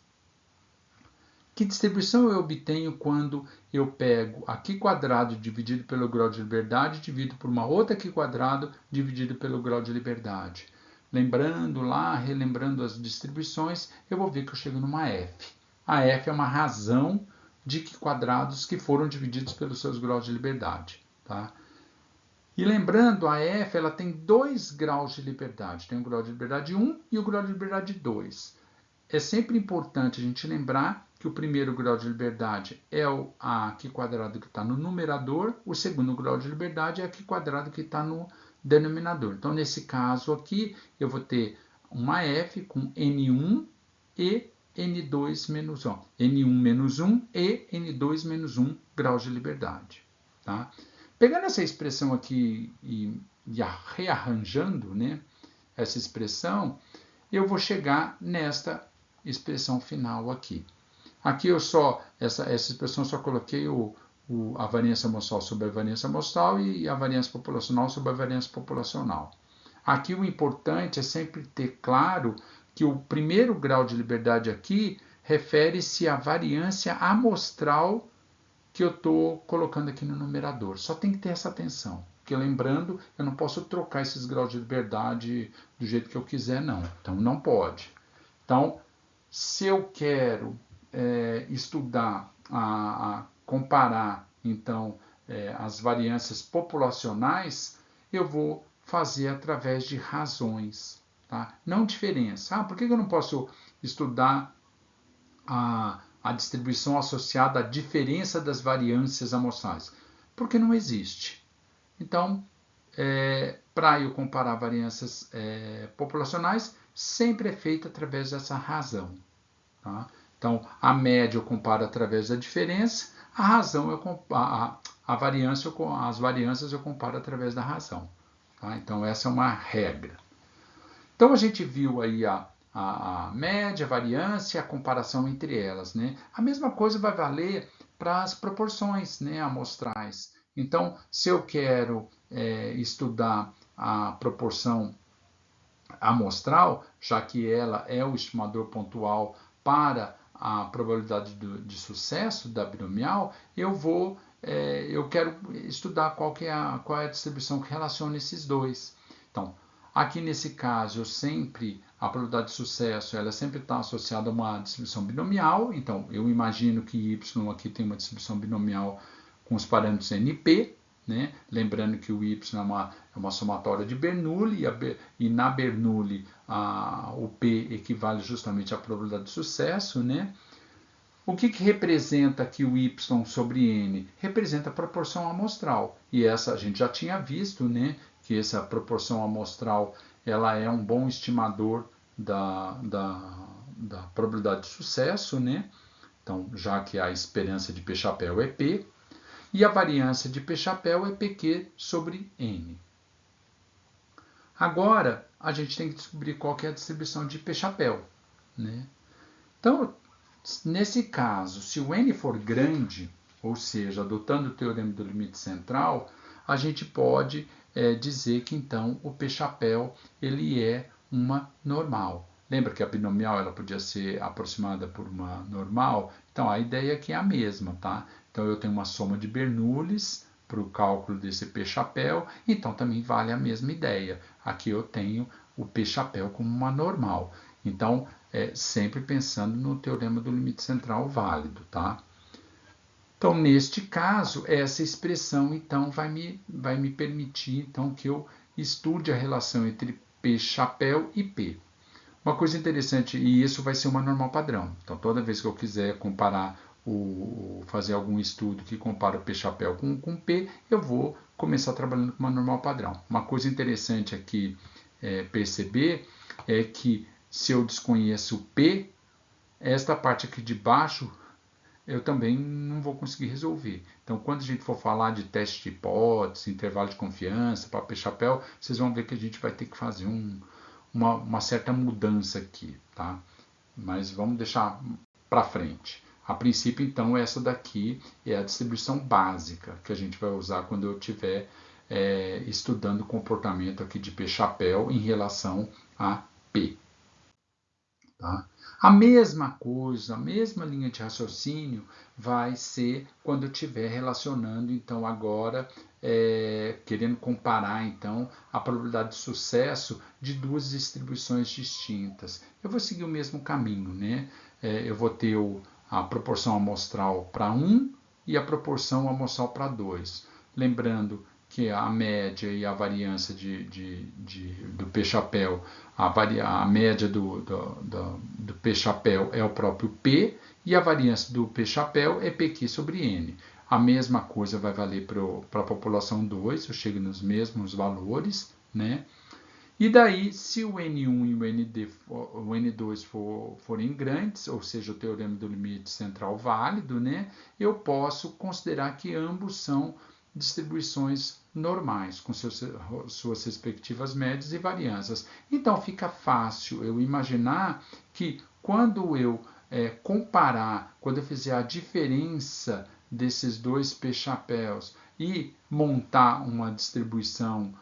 Que distribuição eu obtenho quando eu pego a Q quadrado dividido pelo grau de liberdade e divido por uma outra Q quadrado dividido pelo grau de liberdade? Lembrando lá, relembrando as distribuições, eu vou ver que eu chego numa F. A F é uma razão de Q quadrados que foram divididos pelos seus graus de liberdade. Tá? E lembrando, a F ela tem dois graus de liberdade. Tem o grau de liberdade 1 e o grau de liberdade 2. É sempre importante a gente lembrar que o primeiro grau de liberdade é a Q quadrado que está no numerador, o segundo grau de liberdade é a Q quadrado que está no denominador. Então, nesse caso aqui, eu vou ter uma F com N1 e N2 menos 1. N1 menos 1 e N2 menos 1 graus de liberdade. Tá? Pegando essa expressão aqui e rearranjando, né, essa expressão, eu vou chegar nesta expressão final aqui. Aqui essa expressão só coloquei a variância amostral sobre a variância amostral e a variância populacional sobre a variância populacional. Aqui o importante é sempre ter claro que o primeiro grau de liberdade aqui refere-se à variância amostral que eu estou colocando aqui no numerador. Só tem que ter essa atenção. porque lembrando, eu não posso trocar esses graus de liberdade do jeito que eu quiser, não. Então, não pode. Então, se eu quero estudar, comparar, então, as variâncias populacionais, eu vou fazer através de razões, tá? Não diferença. Por que eu não posso estudar a distribuição associada à diferença das variâncias amostrais? Porque não existe. Então, para eu comparar variâncias populacionais, sempre é feito através dessa razão. Tá? Então, a média eu comparo através da diferença, a razão a variância, as variâncias eu comparo através da razão. Tá? Então, essa é uma regra. Então, a gente viu aí a média, a variância e a comparação entre elas. Né? A mesma coisa vai valer para as proporções, né, amostrais. Então, se eu quero estudar a proporção amostral, já que ela é o estimador pontual para a probabilidade de sucesso da binomial, eu quero estudar qual é a distribuição que relaciona esses dois. Então, aqui nesse caso, a probabilidade de sucesso, ela sempre está associada a uma distribuição binomial. Então, eu imagino que y aqui tem uma distribuição binomial com os parâmetros NP, né? Lembrando que o y é uma somatória de Bernoulli, e na Bernoulli o P equivale justamente à probabilidade de sucesso. Né? O que representa aqui o y sobre n? Representa a proporção amostral. E essa a gente já tinha visto, né, que essa proporção amostral ela é um bom estimador da probabilidade de sucesso. Né? Então, já que a esperança de P-chapéu é P, e a variância de P-chapéu é PQ sobre N. Agora, a gente tem que descobrir qual que é a distribuição de P-chapéu. Né? Então, nesse caso, se o N for grande, ou seja, adotando o teorema do limite central, a gente pode dizer que, então, o P-chapéu ele é uma normal. Lembra que a binomial ela podia ser aproximada por uma normal? Então, a ideia aqui é a mesma, tá? Então, eu tenho uma soma de Bernoullis para o cálculo desse P-chapéu, então também vale a mesma ideia. Aqui eu tenho o P-chapéu como uma normal. Então, sempre pensando no teorema do limite central válido, tá? Então, neste caso, essa expressão então vai me permitir então que eu estude a relação entre P-chapéu e P. Uma coisa interessante, e isso vai ser uma normal padrão. Então, toda vez que eu quiser comparar fazer algum estudo que compara o P-chapéu com P, eu vou começar trabalhando com uma normal padrão. Uma coisa interessante aqui perceber é que se eu desconheço o P, esta parte aqui de baixo eu também não vou conseguir resolver. Então, quando a gente for falar de teste de hipótese, intervalo de confiança, para P-chapéu, vocês vão ver que a gente vai ter que fazer uma certa mudança aqui, tá? Mas vamos deixar para frente. A princípio, então, essa daqui é a distribuição básica que a gente vai usar quando eu estiver estudando o comportamento aqui de P-chapéu em relação a P. Tá? A mesma coisa, a mesma linha de raciocínio vai ser quando eu estiver relacionando, então, agora, querendo comparar, então, a probabilidade de sucesso de duas distribuições distintas. Eu vou seguir o mesmo caminho, né? Eu vou ter a proporção amostral para 1 e a proporção amostral para 2. Lembrando que a média e a variância do P-chapéu, a média do P-chapéu é o próprio P e a variância do P-chapéu é PQ sobre N. A mesma coisa vai valer para a população 2, eu chego nos mesmos valores, né? E daí, se o N1 e o N2 forem grandes, ou seja, o teorema do limite central válido, né, eu posso considerar que ambos são distribuições normais, com suas respectivas médias e variâncias. Então, fica fácil eu imaginar que quando eu comparar, quando eu fizer a diferença desses dois P-chapéus e montar uma distribuição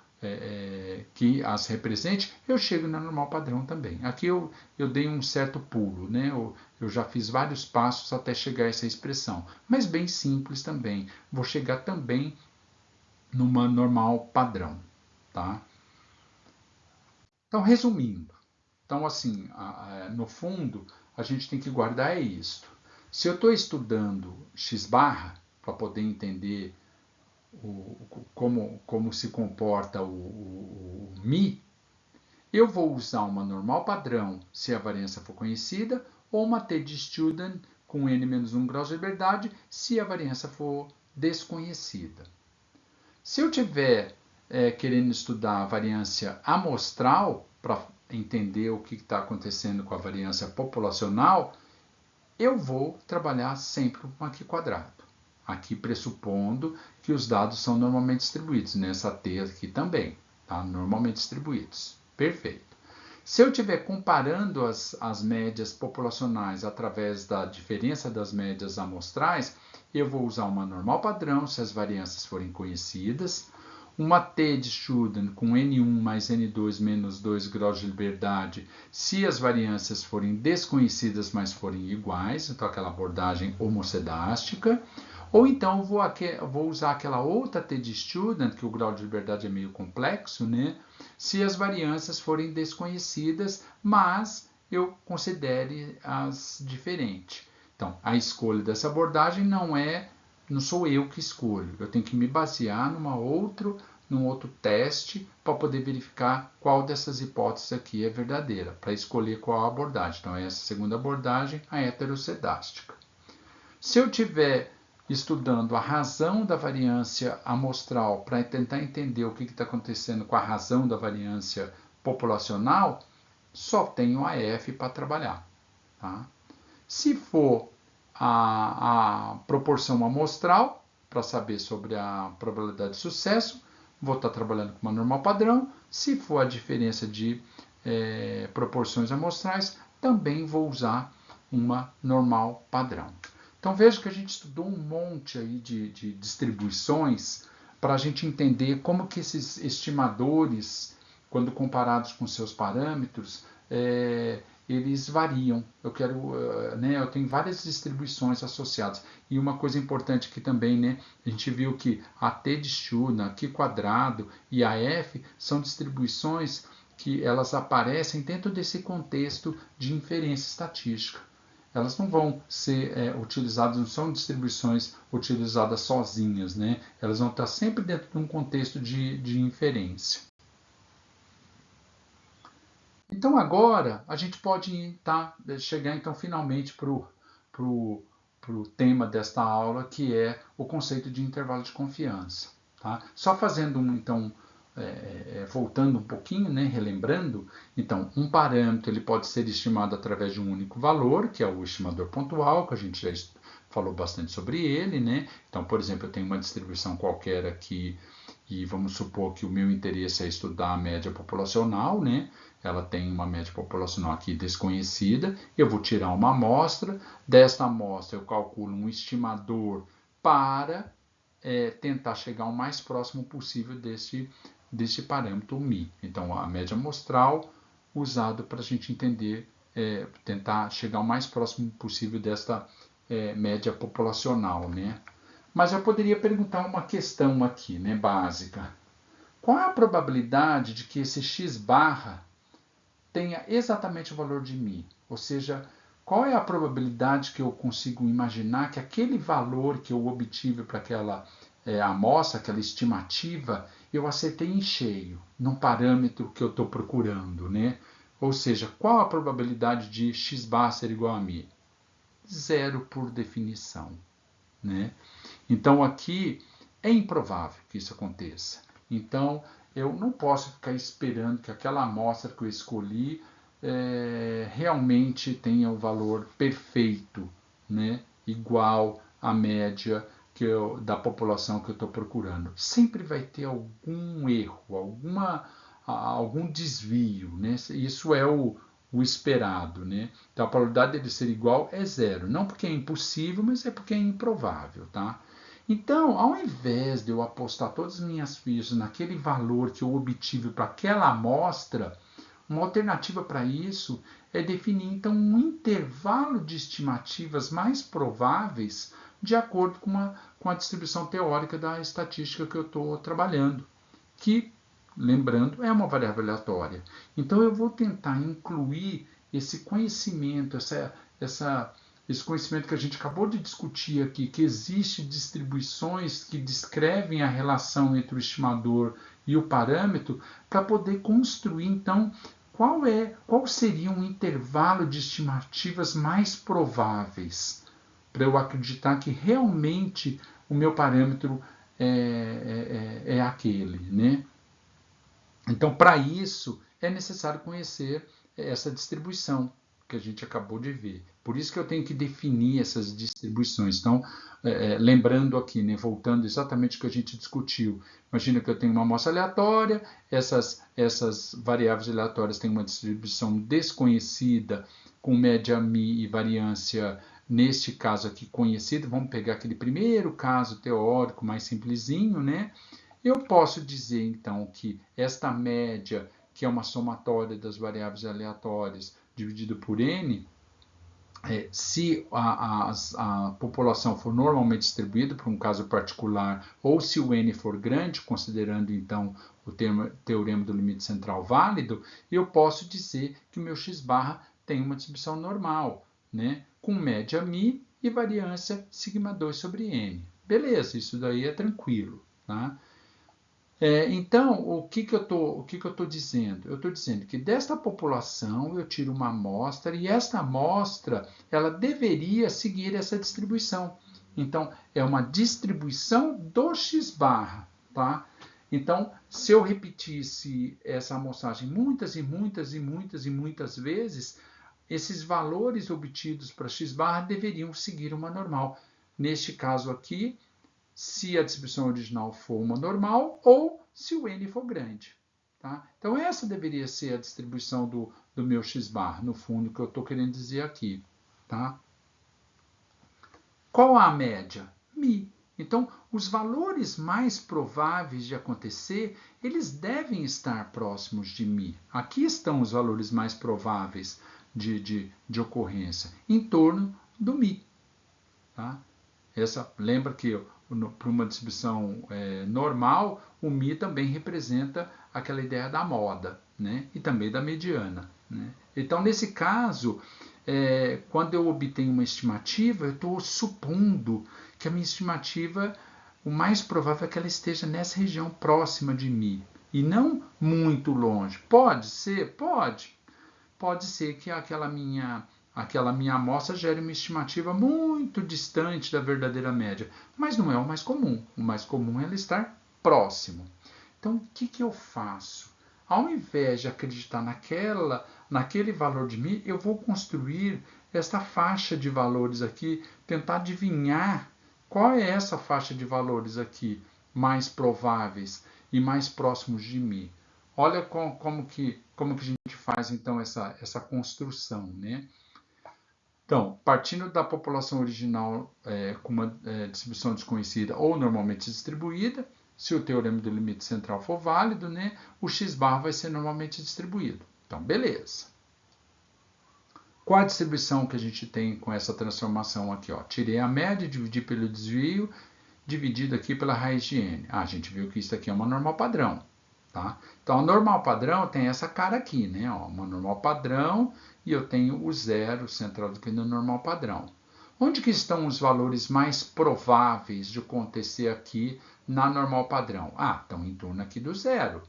que as represente, eu chego na normal padrão também. Aqui eu dei um certo pulo, né? Eu já fiz vários passos até chegar a essa expressão, mas bem simples também. Vou chegar também numa normal padrão, tá? Então, resumindo, então assim, no fundo, a gente tem que guardar é isto. Se eu estou estudando x barra para poder entender como se comporta o mi, eu vou usar uma normal padrão se a variância for conhecida, ou uma t de student com n-1 graus de liberdade se a variância for desconhecida. Se eu tiver querendo estudar a variância amostral, para entender o que está acontecendo com a variância populacional, eu vou trabalhar sempre com aqui quadrado. Aqui pressupondo que os dados são normalmente distribuídos, nessa T aqui também, tá? Normalmente distribuídos. Perfeito. Se eu estiver comparando as médias populacionais através da diferença das médias amostrais, eu vou usar uma normal padrão se as variâncias forem conhecidas, uma T de student com N1 mais N2 menos 2 graus de liberdade se as variâncias forem desconhecidas, mas forem iguais, então aquela abordagem homocedástica. Ou então vou usar aquela outra T de student, que o grau de liberdade é meio complexo, né? Se as variâncias forem desconhecidas, mas eu considere as diferentes. Então, a escolha dessa abordagem não sou eu que escolho. Eu tenho que me basear num outro teste para poder verificar qual dessas hipóteses aqui é verdadeira, para escolher qual a abordagem. Então, essa segunda abordagem, a heterocedástica. Se eu tiver estudando a razão da variância amostral para tentar entender o que está acontecendo com a razão da variância populacional, só tenho a F para trabalhar. Tá? Se for a proporção amostral, para saber sobre a probabilidade de sucesso, vou estar trabalhando com uma normal padrão. Se for a diferença de proporções amostrais, também vou usar uma normal padrão. Então veja que a gente estudou um monte aí de distribuições para a gente entender como que esses estimadores, quando comparados com seus parâmetros, eles variam. Eu tenho várias distribuições associadas. E uma coisa importante que também, né, a gente viu que a T de Student, a Q quadrado e a F são distribuições que elas aparecem dentro desse contexto de inferência estatística. Elas não vão ser utilizadas, não são distribuições utilizadas sozinhas, né? Elas vão estar sempre dentro de um contexto de inferência. Então agora a gente pode chegar então finalmente para o tema desta aula, que é o conceito de intervalo de confiança. Tá? Só fazendo voltando um pouquinho, né, relembrando, então um parâmetro ele pode ser estimado através de um único valor, que é o estimador pontual, que a gente já falou bastante sobre ele, né? Então, por exemplo, eu tenho uma distribuição qualquer aqui e vamos supor que o meu interesse é estudar a média populacional, né? Ela tem uma média populacional aqui desconhecida, eu vou tirar uma amostra, desta amostra eu calculo um estimador para tentar chegar o mais próximo possível deste parâmetro μ. Então, a média amostral usada para a gente entender, tentar chegar o mais próximo possível desta média populacional, né? Mas eu poderia perguntar uma questão aqui, né, básica. Qual é a probabilidade de que esse x barra tenha exatamente o valor de μ? Ou seja, qual é a probabilidade que eu consigo imaginar que aquele valor que eu obtive para aquela amostra, aquela estimativa, eu acertei em cheio, num parâmetro que eu estou procurando, né? Ou seja, qual a probabilidade de x barra ser igual a μ? Zero por definição, né? Então aqui é improvável que isso aconteça. Então eu não posso ficar esperando que aquela amostra que eu escolhi realmente tenha o valor perfeito, né? Igual à média da população que eu estou procurando. Sempre vai ter algum erro, algum desvio, né? Isso é o esperado, né? Então a probabilidade dele ser igual é zero. Não porque é impossível, mas é porque é improvável, tá? Então, ao invés de eu apostar todas as minhas fichas naquele valor que eu obtive para aquela amostra, uma alternativa para isso é definir então um intervalo de estimativas mais prováveis de acordo com a distribuição teórica da estatística que eu estou trabalhando, que, lembrando, é uma variável aleatória. Então, eu vou tentar incluir esse conhecimento, esse conhecimento que a gente acabou de discutir aqui, que existe distribuições que descrevem a relação entre o estimador e o parâmetro, para poder construir, então, qual seria um intervalo de estimativas mais prováveis para eu acreditar que realmente o meu parâmetro é aquele, né? Então, para isso, é necessário conhecer essa distribuição que a gente acabou de ver. Por isso que eu tenho que definir essas distribuições. Então, lembrando aqui, né, voltando exatamente o que a gente discutiu. Imagina que eu tenho uma amostra aleatória, essas variáveis aleatórias têm uma distribuição desconhecida, com média μ e variância, neste caso aqui, conhecida. Vamos pegar aquele primeiro caso teórico, mais simplesinho, né? Eu posso dizer, então, que esta média, que é uma somatória das variáveis aleatórias dividido por n, se a população for normalmente distribuída, por um caso particular, ou se o n for grande, considerando, então, o teorema do limite central válido, eu posso dizer que o meu x barra tem uma distribuição normal, né, com média μ e variância σ2 sobre n. Beleza, isso daí é tranquilo, tá? Então, o que eu estou dizendo? Eu estou dizendo que desta população eu tiro uma amostra e esta amostra ela deveria seguir essa distribuição. Então, é uma distribuição do x barra, tá? Então, se eu repetisse essa amostragem muitas e muitas e muitas e muitas vezes, esses valores obtidos para x barra deveriam seguir uma normal. Neste caso aqui, se a distribuição original for uma normal ou se o n for grande. Tá? Então, essa deveria ser a distribuição do meu x-bar, no fundo, que eu estou querendo dizer aqui. Tá? Qual a média? μ. Então, os valores mais prováveis de acontecer, eles devem estar próximos de μ. Aqui estão os valores mais prováveis de ocorrência, em torno do μ. Tá? Lembra que para uma distribuição normal, o μ também representa aquela ideia da moda, né? E também da mediana. Né? Então, nesse caso, quando eu obtenho uma estimativa, eu estou supondo que a minha estimativa, o mais provável é que ela esteja nessa região próxima de μ, e não muito longe. Pode ser? Pode. Pode ser que aquela minha amostra gere uma estimativa muito distante da verdadeira média, mas não é o mais comum. O mais comum é ela estar próximo. Então, o que eu faço? Ao invés de acreditar naquele valor de μ, eu vou construir esta faixa de valores aqui, tentar adivinhar qual é essa faixa de valores aqui mais prováveis e mais próximos de μ. Olha como que a gente faz, então, essa construção, né? Então, partindo da população original com uma distribuição desconhecida ou normalmente distribuída, se o teorema do limite central for válido, né, o x-bar vai ser normalmente distribuído. Então, beleza. Qual a distribuição que a gente tem com essa transformação aqui? Ó? Tirei a média, dividi pelo desvio, dividido aqui pela raiz de n. A gente viu que isso aqui é uma normal padrão. Tá? Então, a normal padrão tem essa cara aqui, né? Ó, uma normal padrão, e eu tenho o zero centrado aqui no normal padrão. Onde que estão os valores mais prováveis de acontecer aqui na normal padrão? Estão em torno aqui do zero.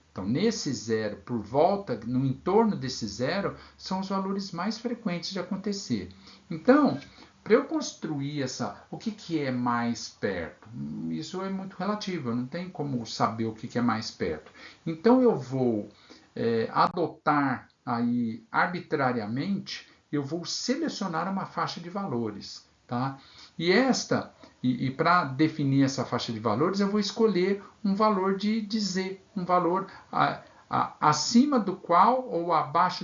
Então, nesse zero, por volta, no entorno desse zero, são os valores mais frequentes de acontecer. Então, para eu construir o que é mais perto? Isso é muito relativo, eu não tenho como saber o que é mais perto. Então, eu vou adotar aí arbitrariamente, eu vou selecionar uma faixa de valores. Tá? E para definir essa faixa de valores, eu vou escolher um valor de z, um valor acima do qual ou abaixo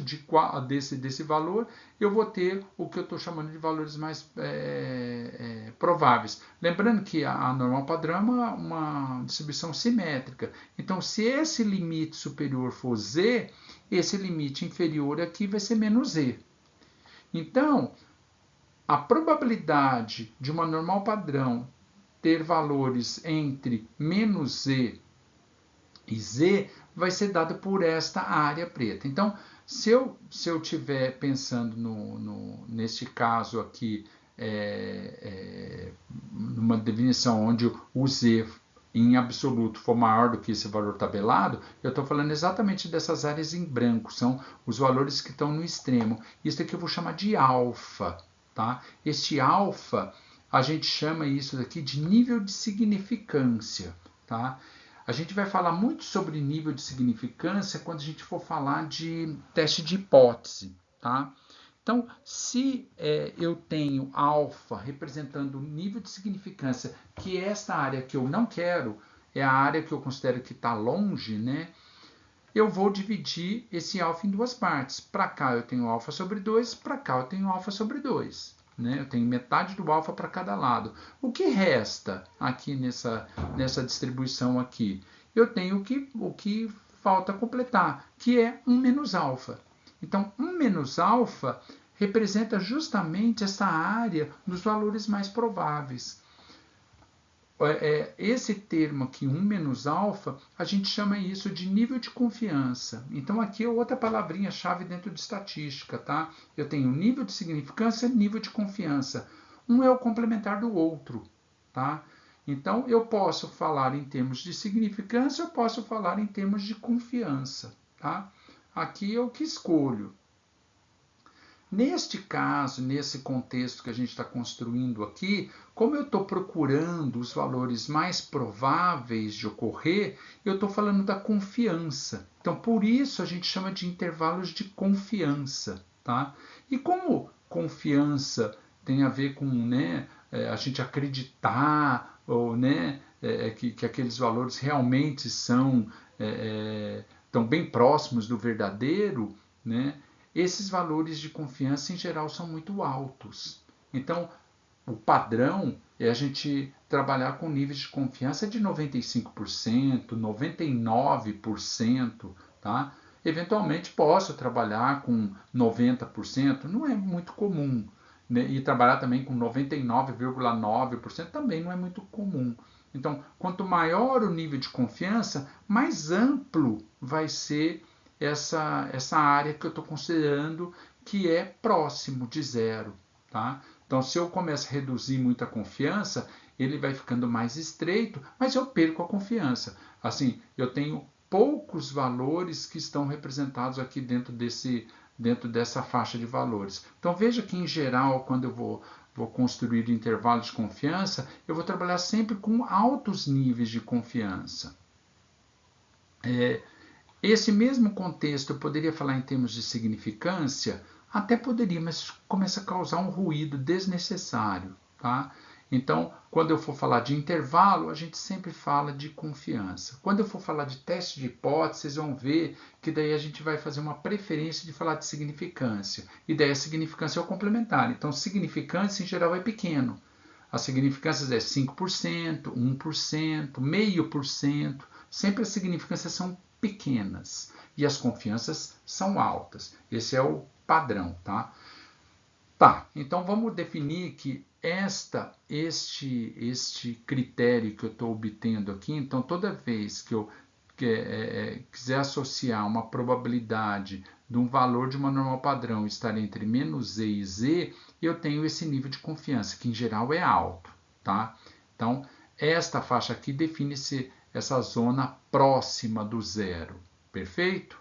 desse valor, eu vou ter o que eu estou chamando de valores mais prováveis. Lembrando que a normal padrão é uma distribuição simétrica. Então, se esse limite superior for z, esse limite inferior aqui vai ser menos z. Então, a probabilidade de uma normal padrão ter valores entre menos Z e Z vai ser dada por esta área preta. Então, se eu estiver pensando neste caso aqui, numa definição onde o Z em absoluto for maior do que esse valor tabelado, eu estou falando exatamente dessas áreas em branco, são os valores que estão no extremo. Isso aqui eu vou chamar de alfa. Tá? Este alfa, a gente chama isso daqui de nível de significância. Tá? A gente vai falar muito sobre nível de significância quando a gente for falar de teste de hipótese. Tá? Então, se eu tenho alfa representando o nível de significância, que é esta área que eu não quero, é a área que eu considero que está longe, né? Eu vou dividir esse alfa em duas partes. Para cá eu tenho alfa sobre 2, para cá eu tenho alfa sobre 2. Né? Eu tenho metade do alfa para cada lado. O que resta aqui nessa distribuição aqui? Eu tenho o que falta completar, que é 1 menos alfa. Então, 1 menos alfa representa justamente essa área dos valores mais prováveis. Esse termo aqui, 1 menos alfa, a gente chama isso de nível de confiança. Então, aqui é outra palavrinha-chave dentro de estatística. Tá? Eu tenho nível de significância e nível de confiança. Um é o complementar do outro. Tá? Então, eu posso falar em termos de significância, eu posso falar em termos de confiança. Tá? Aqui é o que escolho. Neste caso, nesse contexto que a gente está construindo aqui, como eu estou procurando os valores mais prováveis de ocorrer, eu estou falando da confiança. Então, por isso a gente chama de intervalos de confiança. Tá? E como confiança tem a ver com a gente acreditar ou, que aqueles valores realmente estão bem próximos do verdadeiro, né? Esses valores de confiança, em geral, são muito altos. Então, o padrão é a gente trabalhar com níveis de confiança de 95%, 99%. Tá? Eventualmente, posso trabalhar com 90%, não é muito comum. Né? E trabalhar também com 99,9% também não é muito comum. Então, quanto maior o nível de confiança, mais amplo vai ser essa área que eu estou considerando que é próximo de zero. Tá? Então, se eu começo a reduzir muito a confiança, ele vai ficando mais estreito, mas eu perco a confiança. Assim, eu tenho poucos valores que estão representados aqui dentro dessa faixa de valores. Então, veja que, em geral, quando eu vou construir intervalos de confiança, eu vou trabalhar sempre com altos níveis de confiança. Esse mesmo contexto eu poderia falar em termos de significância? Até poderia, mas começa a causar um ruído desnecessário. Tá? Então, quando eu for falar de intervalo, a gente sempre fala de confiança. Quando eu for falar de teste de hipótese, vocês vão ver que daí a gente vai fazer uma preferência de falar de significância. E daí a significância é o complementar. Então, significância em geral é pequeno. As significâncias é 5%, 1%, 0,5%. Sempre as significâncias são pequenas e as confianças são altas. Esse é o padrão, tá? Tá, então vamos definir que este critério que eu estou obtendo aqui, então toda vez que eu quiser associar uma probabilidade de um valor de uma normal padrão estar entre menos z e z, eu tenho esse nível de confiança, que em geral é alto. Tá? Então, esta faixa aqui define-se essa zona próxima do zero. Perfeito?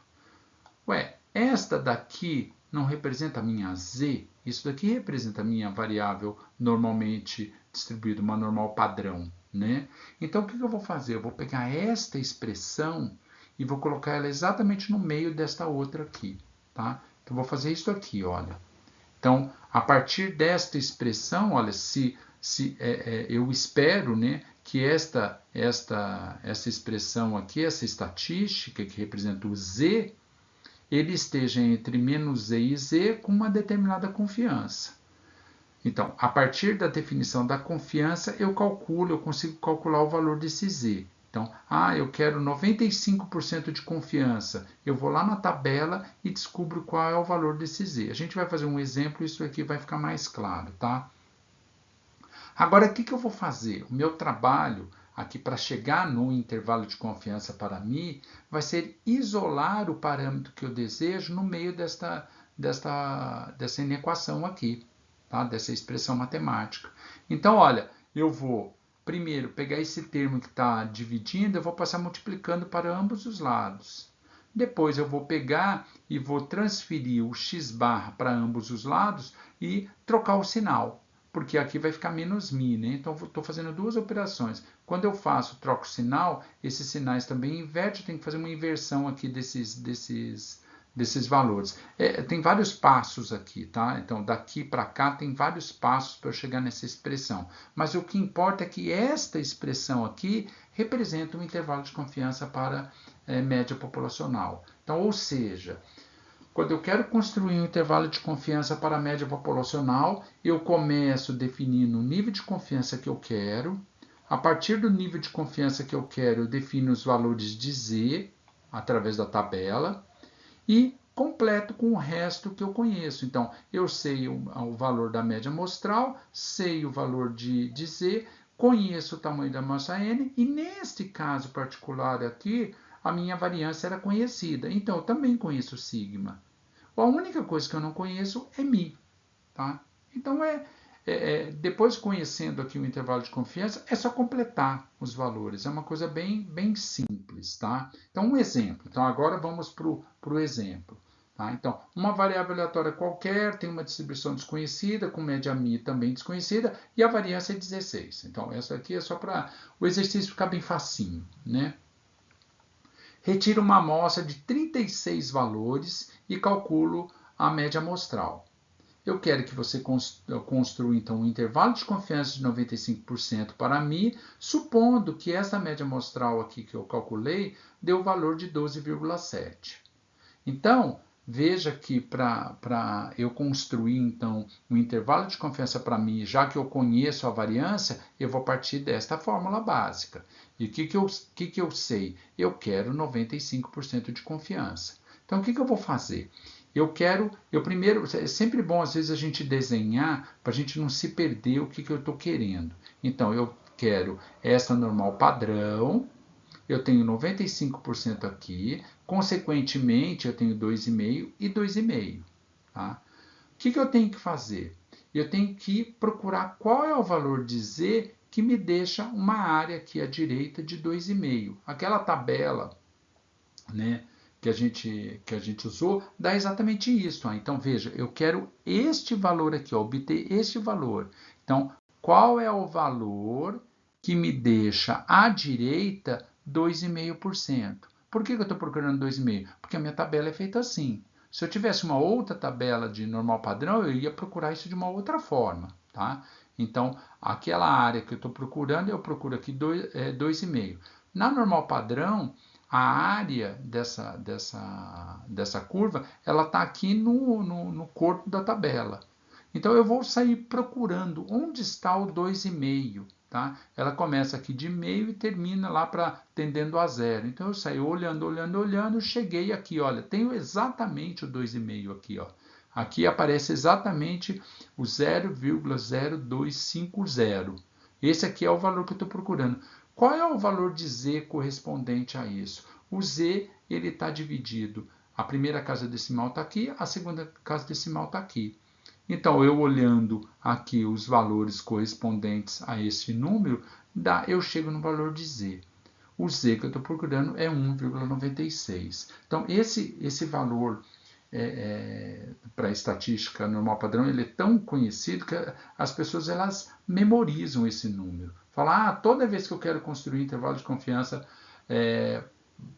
Ué, esta daqui não representa a minha z? Isso daqui representa a minha variável normalmente distribuída, uma normal padrão. Né? Então, o que eu vou fazer? Eu vou pegar esta expressão e vou colocar ela exatamente no meio desta outra aqui. Tá? Então, eu vou fazer isso aqui, olha. Então, a partir desta expressão, olha, eu espero, né, que esta expressão aqui, essa estatística que representa o z, ele esteja entre menos z e z com uma determinada confiança. Então, a partir da definição da confiança, eu consigo calcular o valor desse z. Então, eu quero 95% de confiança. Eu vou lá na tabela e descubro qual é o valor desse Z. A gente vai fazer um exemplo e isso aqui vai ficar mais claro, tá? Agora, o que eu vou fazer? O meu trabalho aqui para chegar no intervalo de confiança para mim vai ser isolar o parâmetro que eu desejo no meio dessa inequação aqui, tá? Dessa expressão matemática. Então, olha, eu vou primeiro pegar esse termo que está dividindo, eu vou passar multiplicando para ambos os lados. Depois eu vou pegar e vou transferir o x barra para ambos os lados e trocar o sinal, porque aqui vai ficar menos mi, né? Então estou fazendo duas operações. Quando eu troco o sinal, esses sinais também invertem, eu tenho que fazer uma inversão aqui desses valores. Tem vários passos aqui, tá? Então, daqui para cá tem vários passos para eu chegar nessa expressão. Mas o que importa é que esta expressão aqui representa um intervalo de confiança para média populacional. Então, ou seja, quando eu quero construir um intervalo de confiança para a média populacional, eu começo definindo o nível de confiança que eu quero. A partir do nível de confiança que eu quero, eu defino os valores de Z através da tabela e completo com o resto que eu conheço. Então, eu sei o valor da média amostral, sei o valor de Z, conheço o tamanho da amostra N, e neste caso particular aqui, a minha variância era conhecida. Então, eu também conheço sigma. A única coisa que eu não conheço é mi. Tá? Então, depois conhecendo aqui o intervalo de confiança, é só completar os valores. É uma coisa bem simples. Tá? Então, um exemplo. Então, agora vamos para o exemplo. Tá? Então, uma variável aleatória qualquer tem uma distribuição desconhecida, com média mi também desconhecida, e a variância é 16. Então, essa aqui é só para o exercício ficar bem facinho. Né? Retiro uma amostra de 36 valores e calculo a média amostral. Eu quero que você construa, então, um intervalo de confiança de 95% para mim, supondo que essa média amostral aqui que eu calculei deu o valor de 12,7. Então, veja que para eu construir, então, um intervalo de confiança para mim, já que eu conheço a variância, eu vou partir desta fórmula básica. E o que eu sei? Eu quero 95% de confiança. Então, o que eu vou fazer? Primeiro, é sempre bom às vezes a gente desenhar para a gente não se perder o que eu estou querendo. Então, eu quero essa normal padrão, eu tenho 95% aqui, consequentemente eu tenho 2,5 e 2,5. Tá? O que eu tenho que fazer? Eu tenho que procurar qual é o valor de Z que me deixa uma área aqui à direita de 2,5. Aquela tabela, né, que a gente usou, dá exatamente isso. Ó. Então, veja, eu quero este valor aqui, ó, obter este valor. Então, qual é o valor que me deixa à direita 2,5%? Por que eu estou procurando 2,5%? Porque a minha tabela é feita assim. Se eu tivesse uma outra tabela de normal padrão, eu ia procurar isso de uma outra forma. Tá? Então, aquela área que eu estou procurando, eu procuro aqui 2,5%. Na normal padrão, a área dessa curva, ela está aqui no corpo da tabela. Então, eu vou sair procurando onde está o 2,5. Tá? Ela começa aqui de meio e termina lá tendendo a zero. Então, eu saí olhando, cheguei aqui, olha, tenho exatamente o 2,5 aqui. Ó. Aqui aparece exatamente o 0,0250. Esse aqui é o valor que eu estou procurando. Qual é o valor de Z correspondente a isso? O Z está dividido. A primeira casa decimal está aqui, a segunda casa decimal está aqui. Então, eu olhando aqui os valores correspondentes a esse número, eu chego no valor de Z. O Z que eu estou procurando é 1,96. Então, esse valor para a estatística normal padrão, ele é tão conhecido que as pessoas elas memorizam esse número. Falam, toda vez que eu quero construir intervalo de confiança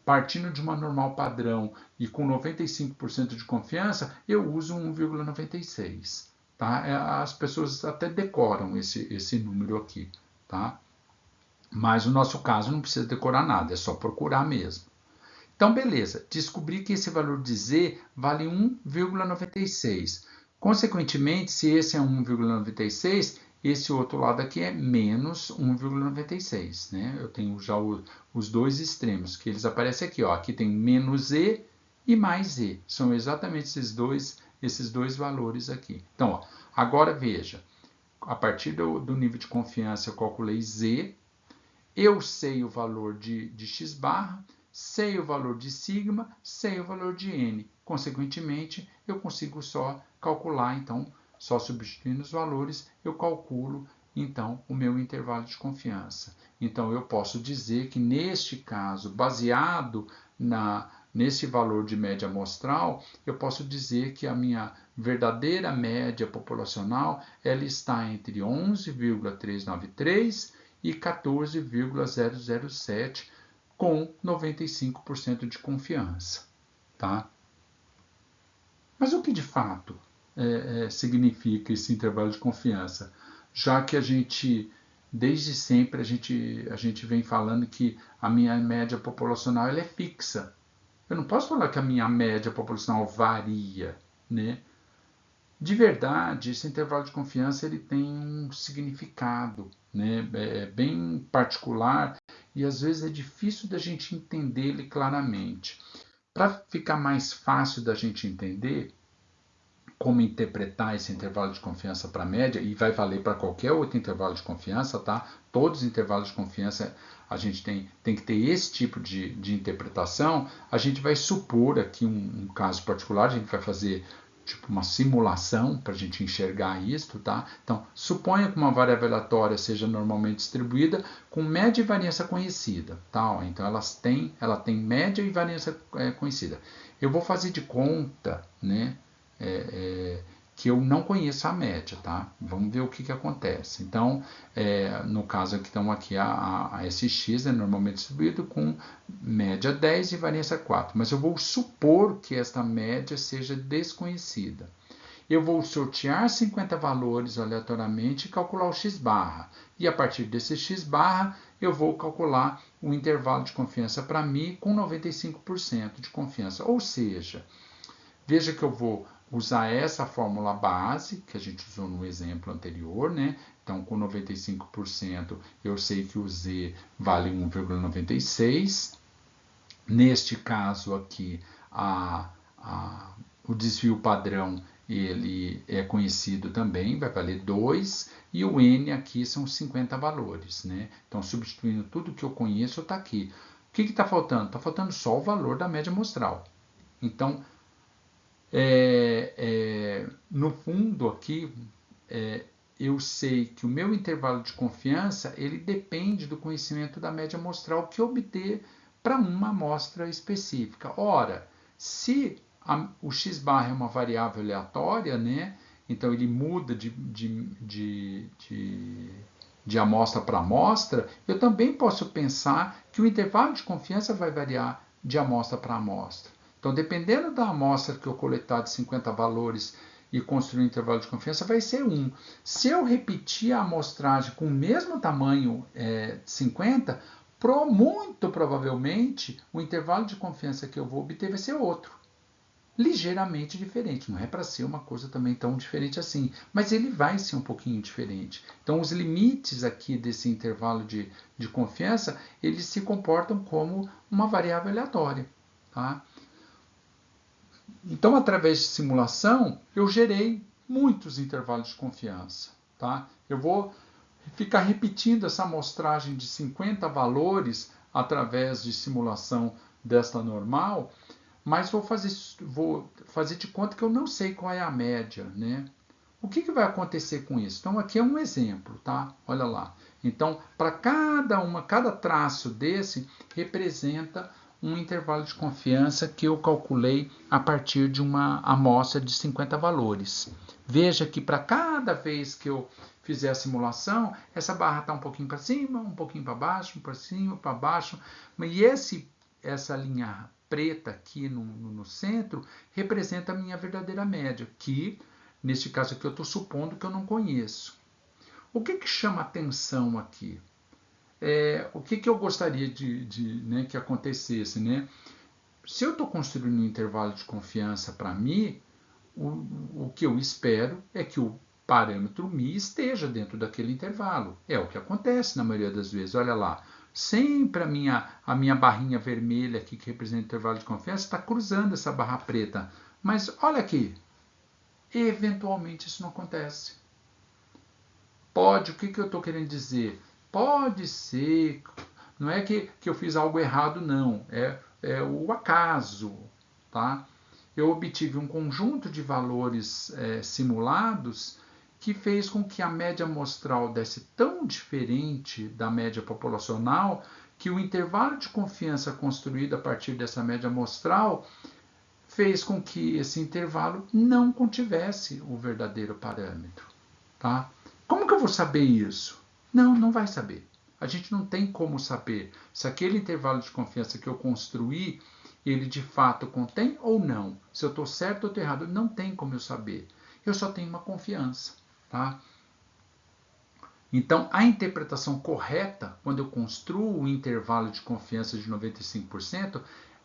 partindo de uma normal padrão e com 95% de confiança, eu uso 1,96. Tá? As pessoas até decoram esse número aqui. Tá? Mas no nosso caso não precisa decorar nada, é só procurar mesmo. Então, beleza, descobri que esse valor de Z vale 1,96. Consequentemente, se esse é 1,96, esse outro lado aqui é menos 1,96, né? Eu tenho já os dois extremos, que eles aparecem aqui, ó. Aqui tem menos e mais e. São exatamente esses dois valores aqui. Então, ó, agora veja, a partir do nível de confiança eu calculei z, eu sei o valor de x barra, sei o valor de sigma, sei o valor de n. Consequentemente, eu consigo só calcular, então, só substituindo os valores, eu calculo, então, o meu intervalo de confiança. Então, eu posso dizer que, neste caso, baseado nesse valor de média amostral, eu posso dizer que a minha verdadeira média populacional ela está entre 11,393 e 14,007 com 95% de confiança, tá? Mas o que de fato significa esse intervalo de confiança? Já que desde sempre, a gente vem falando que a minha média populacional ela é fixa. Eu não posso falar que a minha média populacional varia, né? De verdade, esse intervalo de confiança ele tem um significado, né? Bem particular e às vezes é difícil da gente entender ele claramente. Para ficar mais fácil da gente entender como interpretar esse intervalo de confiança para a média, e vai valer para qualquer outro intervalo de confiança, tá? Todos os intervalos de confiança a gente tem que ter esse tipo de interpretação. A gente vai supor aqui um caso particular, a gente vai fazer tipo uma simulação para a gente enxergar isso, tá? Então, suponha que uma variável aleatória seja normalmente distribuída com média e variância conhecida, tá? Então, ela tem média e variância conhecida. Eu vou fazer de conta, né? Que eu não conheço a média, tá? Vamos ver o que acontece. Então, no caso aqui, então, aqui a SX é normalmente distribuído com média 10 e variância 4, mas eu vou supor que esta média seja desconhecida. Eu vou sortear 50 valores aleatoriamente e calcular o x barra. E a partir desse x barra, eu vou calcular o intervalo de confiança para mim com 95% de confiança. Ou seja, veja que eu vou usar essa fórmula base, que a gente usou no exemplo anterior, né? Então, com 95%, eu sei que o z vale 1,96. Neste caso aqui, o desvio padrão ele é conhecido também, vai valer 2, e o n aqui são 50 valores, né? Então, substituindo tudo que eu conheço, está aqui. O que está faltando? Está faltando só o valor da média amostral. Então, no fundo aqui, eu sei que o meu intervalo de confiança ele depende do conhecimento da média amostral que eu obter para uma amostra específica. Ora, se o x barra é uma variável aleatória, né? Então ele muda de amostra para amostra, eu também posso pensar que o intervalo de confiança vai variar de amostra para amostra. Então, dependendo da amostra que eu coletar de 50 valores e construir um intervalo de confiança, vai ser 1. Se eu repetir a amostragem com o mesmo tamanho, 50, muito provavelmente o intervalo de confiança que eu vou obter vai ser outro. Ligeiramente diferente, não é para ser uma coisa também tão diferente assim, mas ele vai ser um pouquinho diferente. Então, os limites aqui desse intervalo de confiança, eles se comportam como uma variável aleatória, tá? Então, através de simulação, eu gerei muitos intervalos de confiança. Tá? Eu vou ficar repetindo essa amostragem de 50 valores através de simulação desta normal, mas vou fazer de conta que eu não sei qual é a média. Né? O que vai acontecer com isso? Então, aqui é um exemplo. Tá? Olha lá. Então, para cada traço desse representa um intervalo de confiança que eu calculei a partir de uma amostra de 50 valores. Veja que para cada vez que eu fizer a simulação, essa barra está um pouquinho para cima, um pouquinho para baixo, para cima, para baixo. E essa linha preta aqui no centro representa a minha verdadeira média, que neste caso aqui eu estou supondo que eu não conheço. O que chama atenção aqui? O que eu gostaria né, que acontecesse, né? Se eu estou construindo um intervalo de confiança para mim, o que eu espero é que parâmetro μ esteja dentro daquele intervalo. É o que acontece na maioria das vezes. Olha lá, sempre a minha barrinha vermelha aqui, que representa o intervalo de confiança, está cruzando essa barra preta. Mas olha aqui, eventualmente isso não acontece. Pode, o que eu estou querendo dizer? Pode ser, não é que eu fiz algo errado, não. É o acaso, tá? Eu obtive um conjunto de valores simulados que fez com que a média amostral desse tão diferente da média populacional que o intervalo de confiança construído a partir dessa média amostral fez com que esse intervalo não contivesse o verdadeiro parâmetro, tá? Como que eu vou saber isso? Não vai saber. A gente não tem como saber se aquele intervalo de confiança que eu construí, ele de fato contém ou não. Se eu estou certo ou estou errado, não tem como eu saber. Eu só tenho uma confiança, tá? Então, a interpretação correta, quando eu construo um intervalo de confiança de 95%,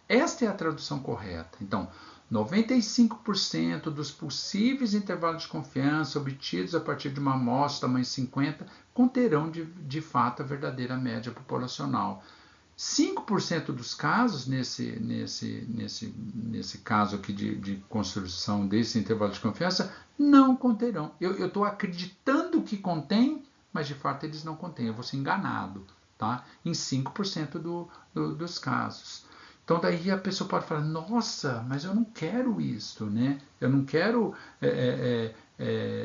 esta é a tradução correta. Então, 95% dos possíveis intervalos de confiança obtidos a partir de uma amostra tamanho 50 conterão de fato a verdadeira média populacional. 5% dos casos, nesse caso aqui de construção desse intervalo de confiança, não conterão. Eu estou acreditando que contém, mas de fato eles não contêm. Eu vou ser enganado, tá? Em 5% dos casos. Então daí a pessoa pode falar, nossa, mas eu não quero isso, né? Eu não quero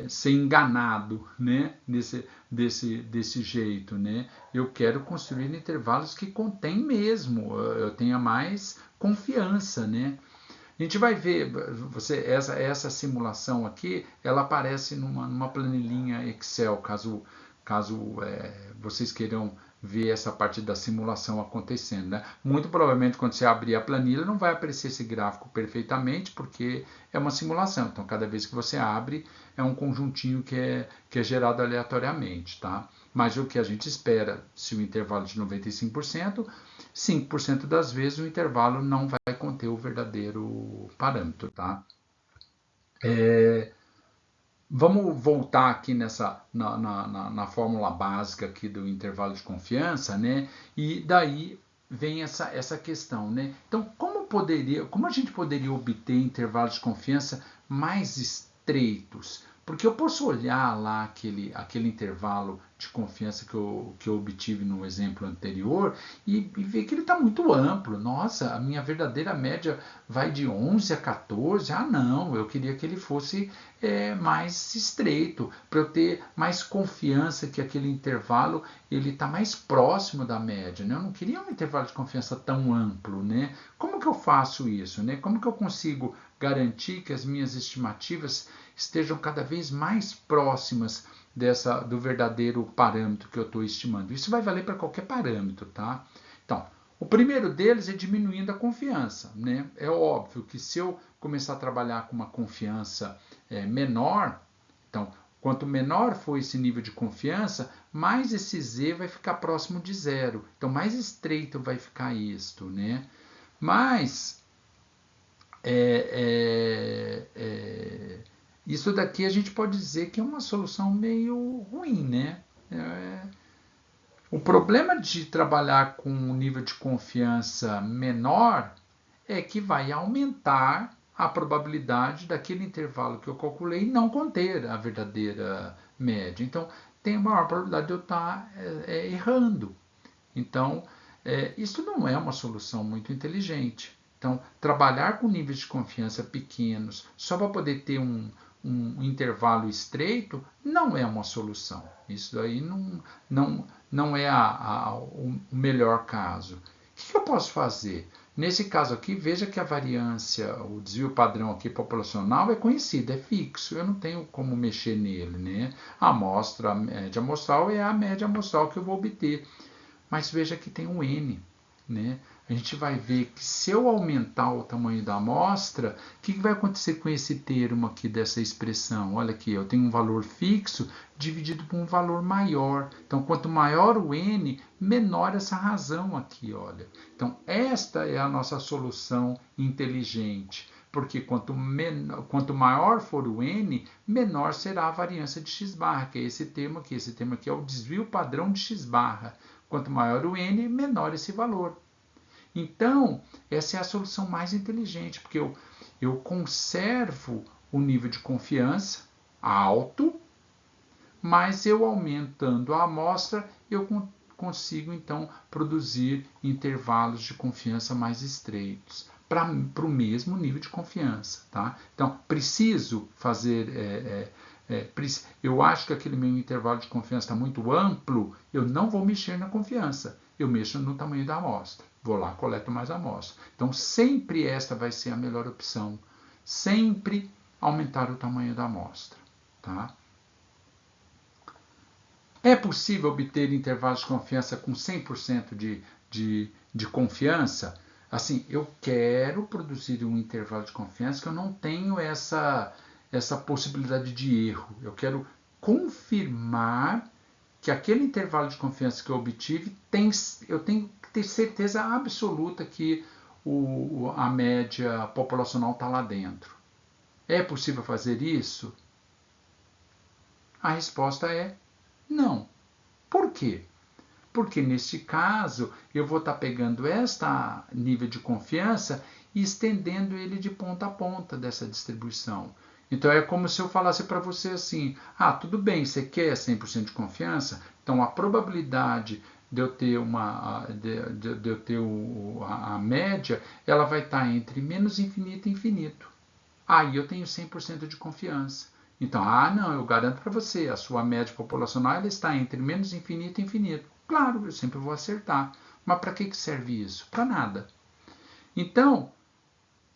ser enganado, né? Desse jeito, né? Eu quero construir intervalos que contém mesmo, eu tenha mais confiança, né? A gente vai ver, essa simulação aqui, ela aparece numa planilhinha Excel, caso vocês queiram ver essa parte da simulação acontecendo, né? Muito provavelmente quando você abrir a planilha não vai aparecer esse gráfico perfeitamente, porque é uma simulação. Então, cada vez que você abre, é um conjuntinho que é gerado aleatoriamente, tá? Mas o que a gente espera, se o intervalo de 95%, 5% das vezes o intervalo não vai conter o verdadeiro parâmetro, tá? Vamos voltar aqui na fórmula básica aqui do intervalo de confiança, né? E daí vem essa questão, né? Então, como a gente poderia obter intervalos de confiança mais estreitos? Porque eu posso olhar lá aquele intervalo de confiança que eu obtive no exemplo anterior e ver que ele está muito amplo. Nossa, a minha verdadeira média vai de 11 a 14. Ah, não, eu queria que ele fosse mais estreito, para eu ter mais confiança que aquele intervalo ele está mais próximo da média, né? Eu não queria um intervalo de confiança tão amplo, né? Como que eu faço isso, né? Como que eu consigo garantir que as minhas estimativas estejam cada vez mais próximas do verdadeiro parâmetro que eu estou estimando? Isso vai valer para qualquer parâmetro, tá? Então, o primeiro deles é diminuindo a confiança, né? É óbvio que se eu começar a trabalhar com uma confiança menor, então, quanto menor for esse nível de confiança, mais esse z vai ficar próximo de zero. Então, mais estreito vai ficar isto, né? Mas isso daqui a gente pode dizer que é uma solução meio ruim, né? O problema de trabalhar com um nível de confiança menor é que vai aumentar a probabilidade daquele intervalo que eu calculei não conter a verdadeira média. Então, tem a maior probabilidade de eu estar errando. Então, isso não é uma solução muito inteligente. Então, trabalhar com níveis de confiança pequenos só para poder ter um intervalo estreito não é uma solução. Isso aí não é o melhor caso. O que eu posso fazer? Nesse caso aqui, veja que a variância, o desvio padrão aqui populacional é conhecido, é fixo, eu não tenho como mexer nele, né? A média amostral é a média amostral que eu vou obter. Mas veja que tem um N, né? A gente vai ver que se eu aumentar o tamanho da amostra, o que vai acontecer com esse termo aqui dessa expressão? Olha aqui, eu tenho um valor fixo dividido por um valor maior. Então, quanto maior o N, menor essa razão aqui, olha. Então, esta é a nossa solução inteligente. porque quanto maior for o n, menor será a variância de x barra, que é esse termo aqui. Esse termo aqui é o desvio padrão de x barra. Quanto maior o n, menor esse valor. Então, essa é a solução mais inteligente, porque eu conservo o nível de confiança alto, mas eu aumentando a amostra, eu consigo então produzir intervalos de confiança mais estreitos para o mesmo nível de confiança, tá? Então, preciso fazer... eu acho que aquele meu intervalo de confiança está muito amplo, eu não vou mexer na confiança, eu mexo no tamanho da amostra. Vou lá, coleto mais amostra. Então, sempre esta vai ser a melhor opção. Sempre aumentar o tamanho da amostra, tá? É possível obter intervalos de confiança com 100% de confiança? Assim, eu quero produzir um intervalo de confiança que eu não tenho essa possibilidade de erro. Eu quero confirmar que aquele intervalo de confiança que eu obtive, eu tenho que ter certeza absoluta que a média populacional está lá dentro. É possível fazer isso? A resposta é não. Por quê? Porque neste caso eu vou estar pegando este nível de confiança e estendendo ele de ponta a ponta dessa distribuição. Então é como se eu falasse para você assim, tudo bem, você quer 100% de confiança? Então a probabilidade de eu ter a média, ela vai estar entre menos infinito e infinito. Aí eu tenho 100% de confiança. Então, não, eu garanto para você, a sua média populacional ela está entre menos infinito e infinito. Claro, eu sempre vou acertar. Mas para que serve isso? Para nada. Então,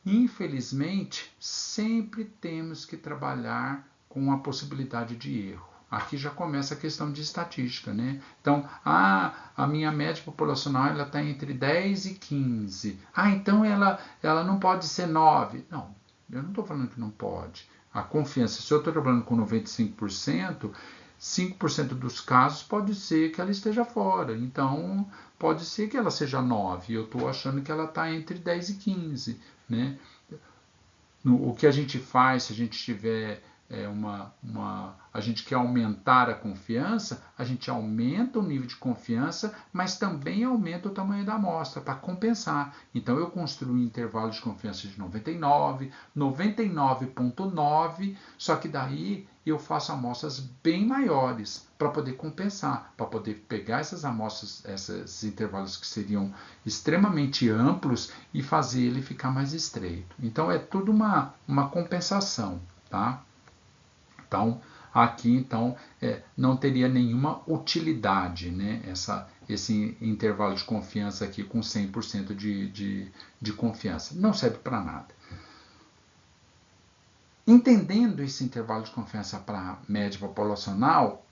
infelizmente, sempre temos que trabalhar com a possibilidade de erro. Aqui já começa a questão de estatística, né? Então, a minha média populacional está entre 10 e 15. Então ela não pode ser 9. Não, eu não estou falando que não pode. A confiança, se eu estou trabalhando com 95%, 5% dos casos pode ser que ela esteja fora. Então, pode ser que ela seja 9. Eu estou achando que ela está entre 10 e 15. Né? O que a gente faz, se a gente tiver a gente quer aumentar a confiança, a gente aumenta o nível de confiança, mas também aumenta o tamanho da amostra para compensar. Então eu construo um intervalo de confiança de 99, 99,9, só que daí eu faço amostras bem maiores para poder compensar, para poder pegar essas amostras, esses intervalos que seriam extremamente amplos e fazer ele ficar mais estreito. Então é tudo uma compensação, tá? Então, aqui não teria nenhuma utilidade, né? Esse intervalo de confiança aqui com 100% de confiança. Não serve para nada. Entendendo esse intervalo de confiança para a média populacional,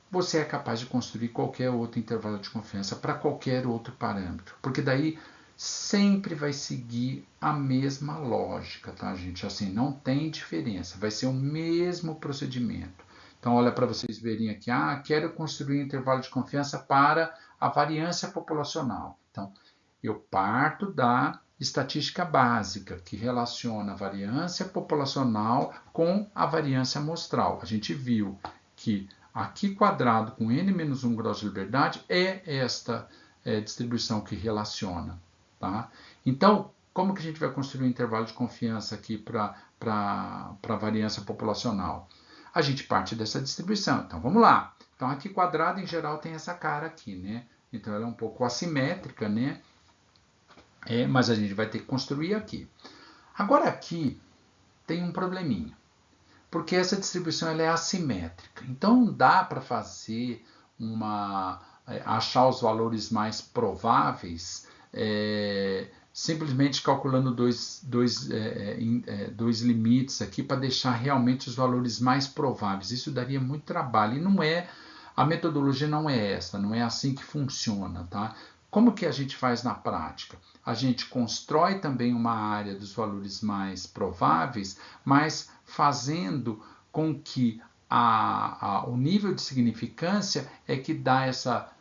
você é capaz de construir qualquer outro intervalo de confiança para qualquer outro parâmetro. Porque daí sempre vai seguir a mesma lógica, tá, gente? Assim, não tem diferença, vai ser o mesmo procedimento. Então, olha para vocês verem aqui, quero construir um intervalo de confiança para a variância populacional. Então, eu parto da estatística básica, que relaciona a variância populacional com a variância amostral. A gente viu que aqui quadrado com n-1 graus de liberdade é esta distribuição que relaciona. Tá? Então, como que a gente vai construir um intervalo de confiança aqui para a variância populacional? A gente parte dessa distribuição. Então, vamos lá. Então, aqui quadrado, em geral, tem essa cara aqui, né? Então, ela é um pouco assimétrica, né? Mas a gente vai ter que construir aqui. Agora, aqui tem um probleminha. Porque essa distribuição ela é assimétrica. Então, não dá para fazer achar os valores mais prováveis simplesmente calculando dois limites aqui para deixar realmente os valores mais prováveis. Isso daria muito trabalho e não é, a metodologia não é essa, não é assim que funciona, tá? Como que a gente faz na prática? A gente constrói também uma área dos valores mais prováveis, mas fazendo com que o nível de significância é que dá essa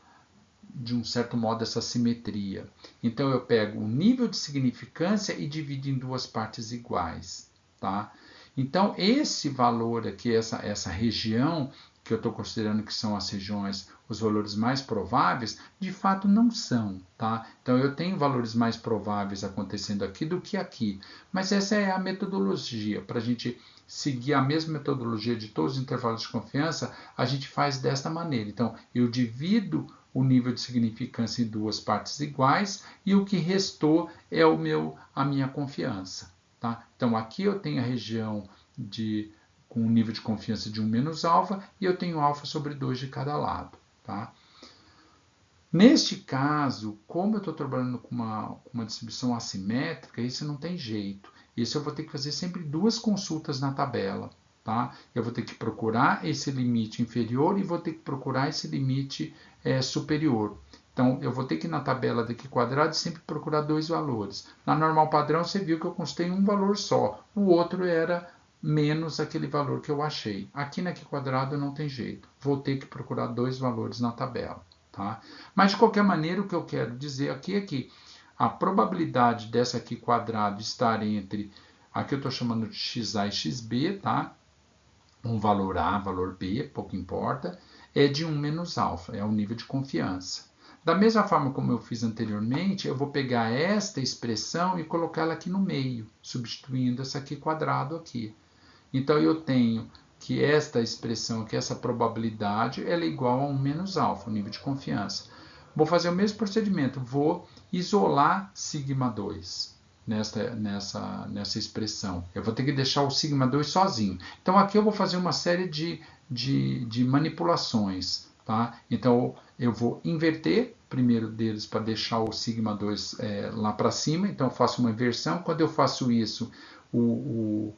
de um certo modo, essa simetria. Então, eu pego o nível de significância e divido em duas partes iguais, tá? Então, esse valor aqui, essa região, que eu estou considerando que são as regiões, os valores mais prováveis, de fato não são, tá? Então, eu tenho valores mais prováveis acontecendo aqui do que aqui. Mas essa é a metodologia. Para a gente seguir a mesma metodologia de todos os intervalos de confiança, a gente faz desta maneira. Então, eu divido o nível de significância em duas partes iguais e o que restou é a minha confiança. Tá? Então, aqui eu tenho a região com um nível de confiança de 1 menos alfa e eu tenho alfa sobre 2 de cada lado. Tá? Neste caso, como eu estou trabalhando com uma distribuição assimétrica, isso não tem jeito. Isso eu vou ter que fazer sempre duas consultas na tabela. Tá? Eu vou ter que procurar esse limite inferior e vou ter que procurar esse limite superior. Então, eu vou ter que ir na tabela daqui quadrado sempre procurar dois valores. Na normal padrão, você viu que eu constei um valor só. O outro era menos aquele valor que eu achei. Aqui na Q quadrado não tem jeito. Vou ter que procurar dois valores na tabela. Tá? Mas, de qualquer maneira, o que eu quero dizer aqui é que a probabilidade dessa aqui quadrado estar entre, aqui eu estou chamando de XA e XB, tá? Um valor A, valor B, pouco importa, é de 1 menos alfa, é o nível de confiança. Da mesma forma como eu fiz anteriormente, eu vou pegar esta expressão e colocá-la aqui no meio, substituindo essa aqui quadrado aqui. Então, eu tenho que esta expressão aqui, essa probabilidade, ela é igual a 1 menos alfa, o nível de confiança. Vou fazer o mesmo procedimento, vou isolar sigma2 nessa expressão. Eu vou ter que deixar o sigma2 sozinho. Então, aqui eu vou fazer uma série de manipulações. Tá? Então, eu vou inverter o primeiro deles para deixar o sigma2 lá para cima. Então, eu faço uma inversão. Quando eu faço isso, o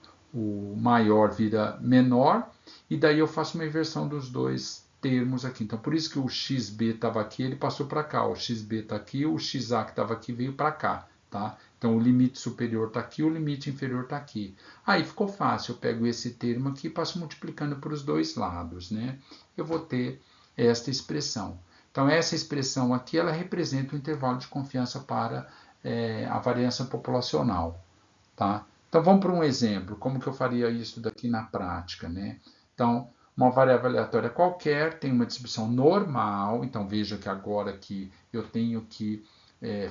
maior vira menor. E daí eu faço uma inversão dos dois termos aqui. Então, por isso que o xb estava aqui, ele passou para cá. O xb está aqui, o xa que estava aqui veio para cá. Tá? Então, o limite superior está aqui, o limite inferior está aqui. Aí ficou fácil. Eu pego esse termo aqui e passo multiplicando para os dois lados. Né? Eu vou ter esta expressão. Então, essa expressão aqui, ela representa o intervalo de confiança para a variância populacional. Tá? Então, vamos para um exemplo. Como que eu faria isso daqui na prática? Né? Então, uma variável aleatória qualquer tem uma distribuição normal. Então, veja que agora que eu tenho que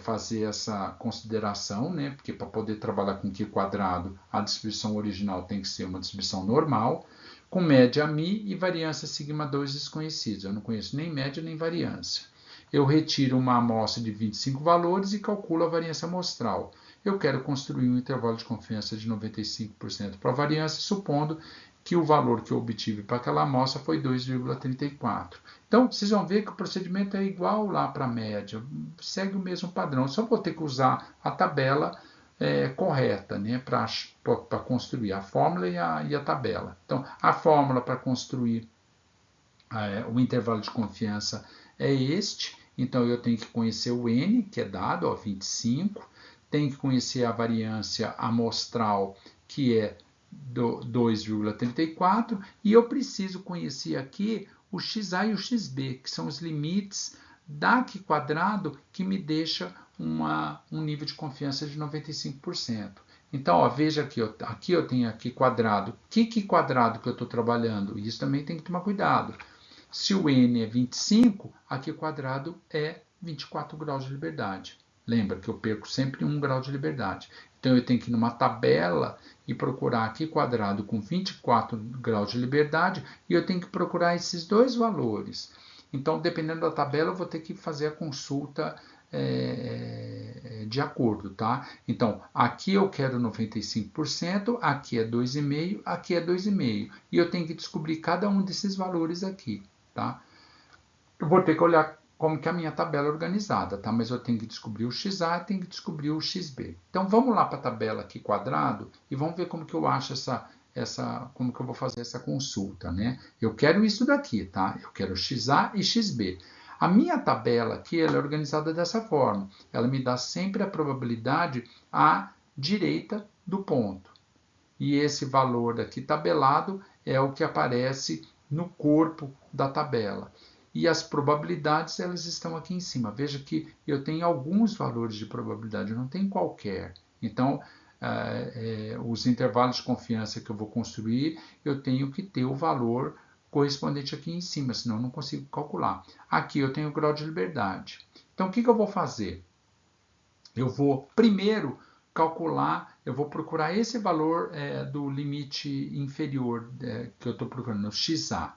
fazer essa consideração, né? Porque para poder trabalhar com Q quadrado, a distribuição original tem que ser uma distribuição normal, com média μ e variância sigma2 desconhecidos. Eu não conheço nem média nem variância. Eu retiro uma amostra de 25 valores e calculo a variância amostral. Eu quero construir um intervalo de confiança de 95% para a variância, supondo que o valor que eu obtive para aquela amostra foi 2,34. Então, vocês vão ver que o procedimento é igual lá para a média, segue o mesmo padrão. Só vou ter que usar a tabela correta, né, para construir a fórmula e a tabela. Então, a fórmula para construir o intervalo de confiança é este. Então, eu tenho que conhecer o n, que é dado, ó, 25. Tenho que conhecer a variância amostral, que é 2,34. E eu preciso conhecer aqui o xa e o xb, que são os limites da Q quadrado que me deixa um nível de confiança de 95%. Então, ó, veja aqui eu tenho aqui quadrado. Que quadrado que eu estou trabalhando? Isso também tem que tomar cuidado. Se o n é 25, aqui quadrado é 24 graus de liberdade. Lembra que eu perco sempre 1 grau de liberdade. Então, eu tenho que ir numa tabela e procurar aqui quadrado com 24 graus de liberdade e eu tenho que procurar esses dois valores. Então, dependendo da tabela, eu vou ter que fazer a consulta de acordo, tá? Então, aqui eu quero 95%, aqui é 2,5%, aqui é 2,5%. E eu tenho que descobrir cada um desses valores aqui, tá? Eu vou ter que olhar como que a minha tabela é organizada, tá? Mas eu tenho que descobrir o xa e tenho que descobrir o xb. Então, vamos lá para a tabela aqui quadrado e vamos ver como que eu acho como que eu vou fazer essa consulta, né? Eu quero isso daqui, tá? Eu quero xa e xb. A minha tabela aqui ela é organizada dessa forma. Ela me dá sempre a probabilidade à direita do ponto. E esse valor aqui tabelado é o que aparece no corpo da tabela. E as probabilidades, elas estão aqui em cima. Veja que eu tenho alguns valores de probabilidade, eu não tenho qualquer. Então, os intervalos de confiança que eu vou construir, eu tenho que ter o valor correspondente aqui em cima, senão eu não consigo calcular. Aqui eu tenho o grau de liberdade. Então, o que eu vou fazer? Eu vou primeiro calcular, eu vou procurar esse valor do limite inferior que eu estou procurando, o XA.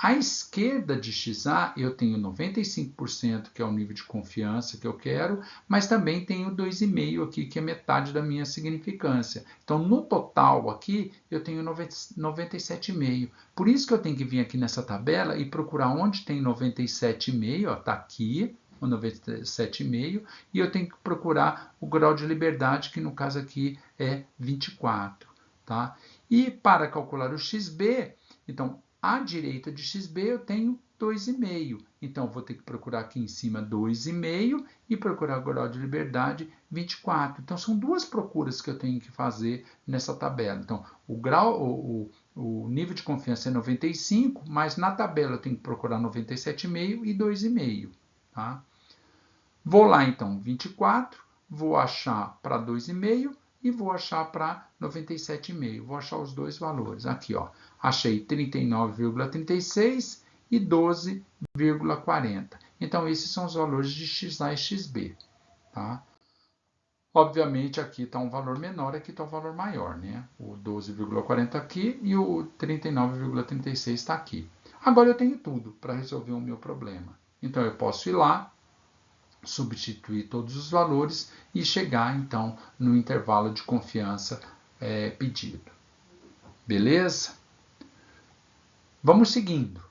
À esquerda de XA eu tenho 95%, que é o nível de confiança que eu quero, mas também tenho 2,5 aqui, que é metade da minha significância. Então, no total aqui, eu tenho 97,5. Por isso que eu tenho que vir aqui nessa tabela e procurar onde tem 97,5, está aqui, o 97,5, e eu tenho que procurar o grau de liberdade, que no caso aqui é 24. Tá? E para calcular o XB, então, à direita de XB eu tenho 2,5. Então, eu vou ter que procurar aqui em cima 2,5 e procurar o grau de liberdade 24. Então, são duas procuras que eu tenho que fazer nessa tabela. Então, o nível de confiança é 95, mas na tabela eu tenho que procurar 97,5 e 2,5. Tá? Vou lá, então, 24, vou achar para 2,5 e vou achar para 97,5. Vou achar os dois valores. Aqui, ó, achei 39,36 e 12,40. Então, esses são os valores de XA e XB. Tá? Obviamente, aqui está um valor menor, aqui está um valor maior, né? O 12,40 aqui e o 39,36 está aqui. Agora eu tenho tudo para resolver o meu problema. Então, eu posso ir lá, substituir todos os valores e chegar, então, no intervalo de confiança pedido. Beleza? Vamos seguindo.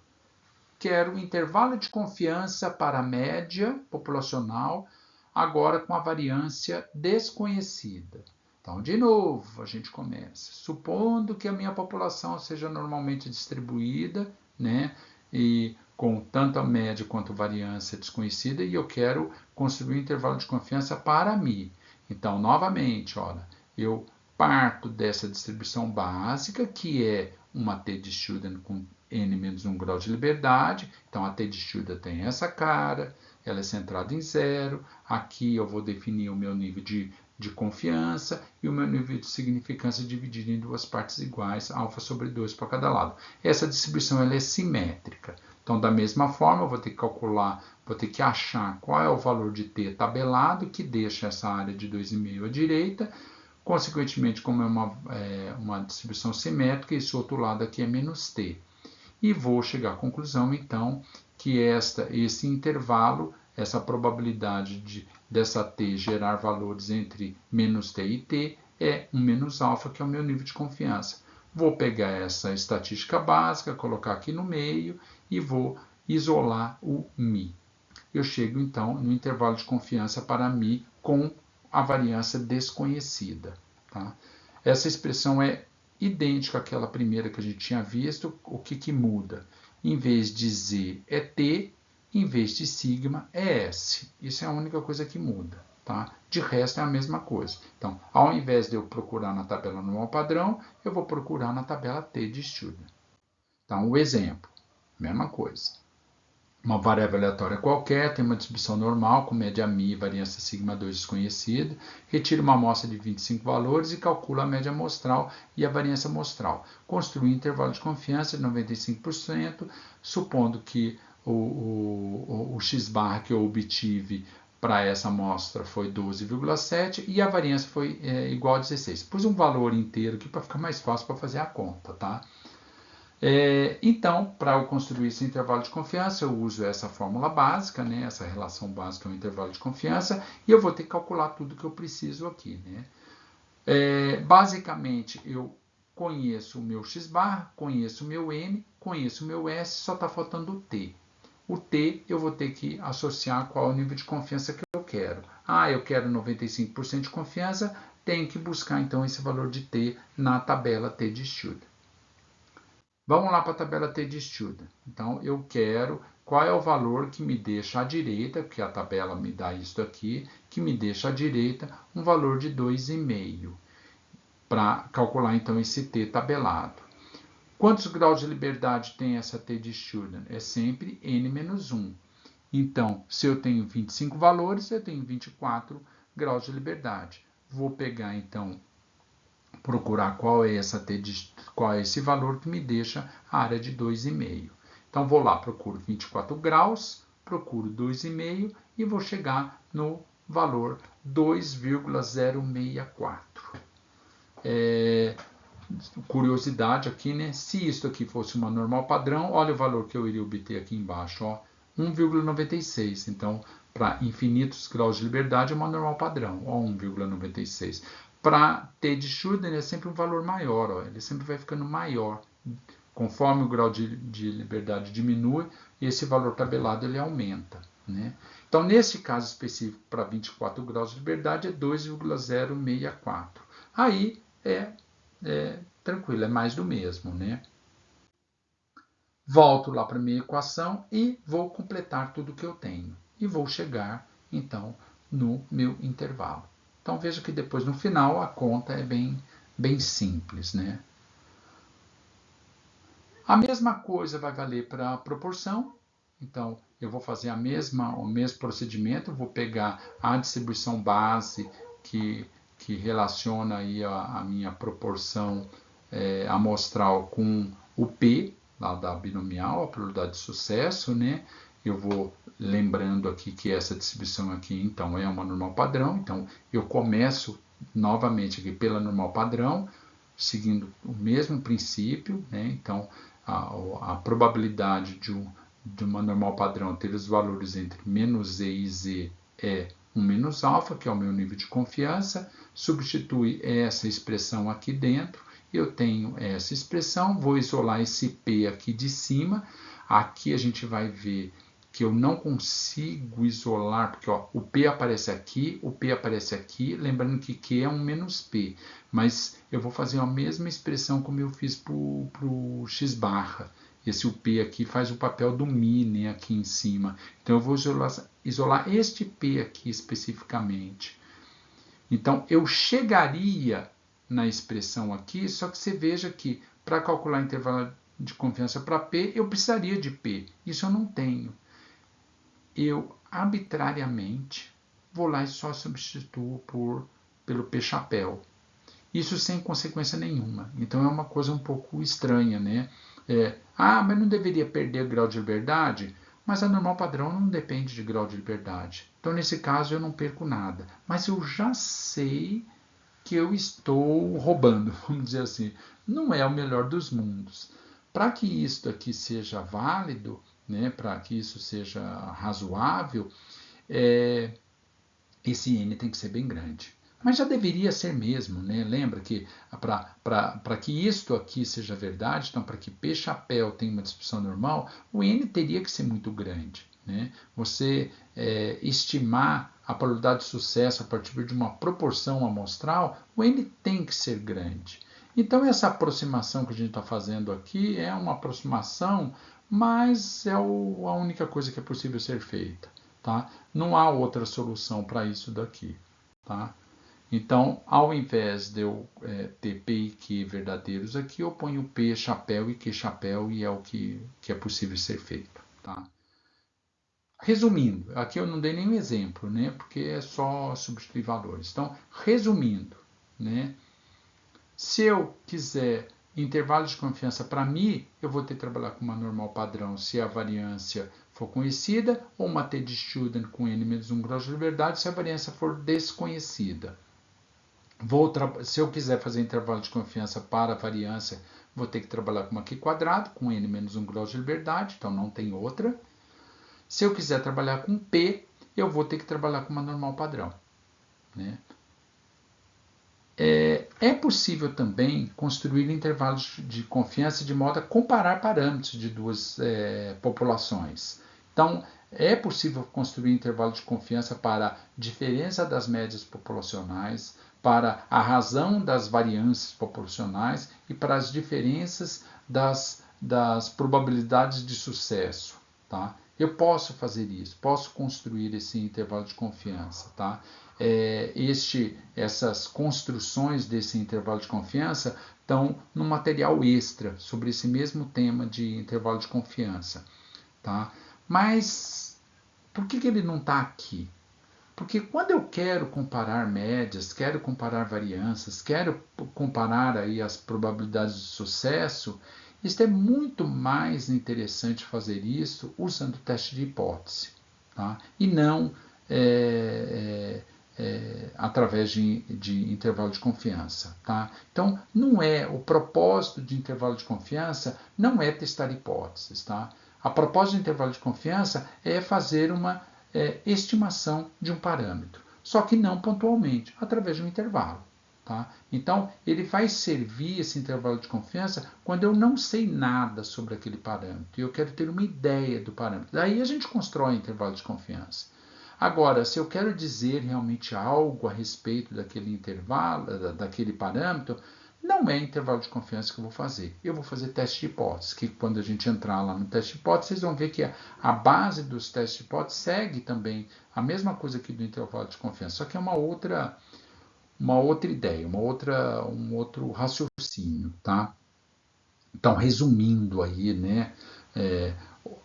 Quero o intervalo de confiança para a média populacional, agora com a variância desconhecida. Então, de novo, a gente começa. Supondo que a minha população seja normalmente distribuída, né? E com tanto a média quanto a variância desconhecida, e eu quero construir um intervalo de confiança para mim. Então, novamente, olha, eu parto dessa distribuição básica, que é uma t de student com n menos 1 grau de liberdade. Então, a t de student tem essa cara, ela é centrada em 0. Aqui eu vou definir o meu nível de confiança e o meu nível de significância dividido em duas partes iguais, alfa sobre 2 para cada lado. Essa distribuição ela é simétrica. Então, da mesma forma, eu vou ter que calcular, vou ter que achar qual é o valor de t tabelado, que deixa essa área de 2,5 à direita. Consequentemente, como é uma distribuição simétrica, esse outro lado aqui é menos t. E vou chegar à conclusão, então, que esse intervalo, essa probabilidade dessa t gerar valores entre menos t e t, é 1 menos alfa, que é o meu nível de confiança. Vou pegar essa estatística básica, colocar aqui no meio e vou isolar o μ. Eu chego, então, no intervalo de confiança para μ com a variância desconhecida. Tá? Essa expressão é idêntica àquela primeira que a gente tinha visto. O que muda? Em vez de z é t, em vez de sigma é s. Isso é a única coisa que muda. Tá? De resto é a mesma coisa. Então, ao invés de eu procurar na tabela normal padrão, eu vou procurar na tabela t de student. Então, o exemplo, mesma coisa. Uma variável aleatória qualquer tem uma distribuição normal com média μ e variância sigma 2 desconhecida. Retira uma amostra de 25 valores e calcula a média amostral e a variância amostral. Construi um intervalo de confiança de 95%, supondo que o x-bar que eu obtive para essa amostra foi 12,7 e a variância foi igual a 16. Pus um valor inteiro aqui para ficar mais fácil para fazer a conta, tá? Então, para eu construir esse intervalo de confiança, eu uso essa fórmula básica, né? Essa relação básica é um intervalo de confiança, e eu vou ter que calcular tudo que eu preciso aqui. Né? Basicamente, eu conheço o meu x-bar, conheço o meu m, conheço o meu s, só está faltando o t. O t eu vou ter que associar qual é o nível de confiança que eu quero. Eu quero 95% de confiança, tenho que buscar então esse valor de t na tabela t de student. Vamos lá para a tabela t de student. Então, eu quero qual é o valor que me deixa à direita, porque a tabela me dá isso aqui, que me deixa à direita um valor de 2,5, para calcular então esse t tabelado. Quantos graus de liberdade tem essa T de Student? É sempre n-1. Então, se eu tenho 25 valores, eu tenho 24 graus de liberdade. Vou pegar, então, procurar qual é esse valor que me deixa a área de 2,5. Então, vou lá, procuro 24 graus, procuro 2,5 e vou chegar no valor 2,064. Curiosidade aqui, né? Se isso aqui fosse uma normal padrão, olha o valor que eu iria obter aqui embaixo, ó, 1,96. Então, para infinitos graus de liberdade é uma normal padrão, ó, 1,96. Para T de Student é sempre um valor maior, ó, ele sempre vai ficando maior. Conforme o grau de liberdade diminui, esse valor tabelado ele aumenta, né? Então, nesse caso específico, para 24 graus de liberdade, é 2,064. Aí tranquilo, é mais do mesmo, né? Volto lá para a minha equação e vou completar tudo que eu tenho. E vou chegar, então, no meu intervalo. Então, veja que depois, no final, a conta é bem simples, né? A mesma coisa vai valer para a proporção. Então, eu vou fazer o mesmo procedimento, vou pegar a distribuição base que relaciona aí a minha proporção amostral com o P, lá da binomial, a probabilidade de sucesso, né? Eu vou lembrando aqui que essa distribuição aqui, então, é uma normal padrão. Então, eu começo novamente aqui pela normal padrão, seguindo o mesmo princípio, né? Então, a probabilidade de uma normal padrão ter os valores entre menos z e z é 1 menos alfa, que é o meu nível de confiança, substitui essa expressão aqui dentro, eu tenho essa expressão, vou isolar esse P aqui de cima, aqui a gente vai ver que eu não consigo isolar, porque ó, o P aparece aqui, o P aparece aqui, lembrando que Q é um menos P, mas eu vou fazer a mesma expressão como eu fiz para o X barra. Esse o P aqui faz o papel do Mi, né, aqui em cima. Então, eu vou isolar este P aqui especificamente. Então, eu chegaria na expressão aqui, só que você veja que para calcular intervalo de confiança para P, eu precisaria de P. Isso eu não tenho. Eu arbitrariamente vou lá e só substituo pelo P chapéu. Isso sem consequência nenhuma. Então é uma coisa um pouco estranha, né? Mas não deveria perder grau de liberdade? Mas a normal padrão não depende de grau de liberdade. Então nesse caso eu não perco nada. Mas eu já sei que eu estou roubando, vamos dizer assim. Não é o melhor dos mundos. Para que isso aqui seja válido, né, para que isso seja razoável, esse n tem que ser bem grande. Mas já deveria ser mesmo, né? Lembra que para que isto aqui seja verdade, então para que P chapéu tenha uma distribuição normal, o n teria que ser muito grande, né? Você estimar a probabilidade de sucesso a partir de uma proporção amostral, o n tem que ser grande. Então essa aproximação que a gente está fazendo aqui é uma aproximação, mas é a única coisa que é possível ser feita. Tá? Não há outra solução para isso daqui. Tá? Então, ao invés de eu ter P e Q verdadeiros aqui, eu ponho P chapéu e Q chapéu e é o que é possível ser feito. Tá? Resumindo, aqui eu não dei nenhum exemplo, né? Porque é só substituir valores. Então, resumindo, né? Se eu quiser intervalo de confiança para mim, eu vou ter que trabalhar com uma normal padrão se a variância for conhecida, ou uma T de Student com n menos 1 grau de liberdade se a variância for desconhecida. Se eu quiser fazer intervalo de confiança para a variância, vou ter que trabalhar com uma Q quadrado, com n menos 1 grau de liberdade, então não tem outra. Se eu quiser trabalhar com P, eu vou ter que trabalhar com uma normal padrão, né? É possível também construir intervalos de confiança de modo a comparar parâmetros de duas populações. Então, é possível construir intervalos de confiança para a diferença das médias populacionais, para a razão das variâncias populacionais e para as diferenças das probabilidades de sucesso. Tá? Eu posso fazer isso, posso construir esse intervalo de confiança. Tá? Essas construções desse intervalo de confiança estão no material extra sobre esse mesmo tema de intervalo de confiança, tá? Mas por que ele não está aqui? Porque quando eu quero comparar médias, quero comparar variâncias, quero comparar aí as probabilidades de sucesso, isso é muito mais interessante fazer isso usando o teste de hipótese, tá? E não através de intervalo de confiança, tá? Então, não é o propósito de intervalo de confiança não é testar hipóteses, tá? A propósito de intervalo de confiança é fazer uma estimação de um parâmetro, só que não pontualmente, através de um intervalo. Tá? Então, ele vai servir esse intervalo de confiança quando eu não sei nada sobre aquele parâmetro e eu quero ter uma ideia do parâmetro. Daí a gente constrói intervalo de confiança. Agora, se eu quero dizer realmente algo a respeito daquele intervalo, daquele parâmetro, não é intervalo de confiança que eu vou fazer. Eu vou fazer teste de hipótese, que quando a gente entrar lá no teste de hipótese, vocês vão ver que a base dos testes de hipótese segue também a mesma coisa que do intervalo de confiança, só que é uma outra ideia, um outro raciocínio, tá? Então, resumindo aí, né,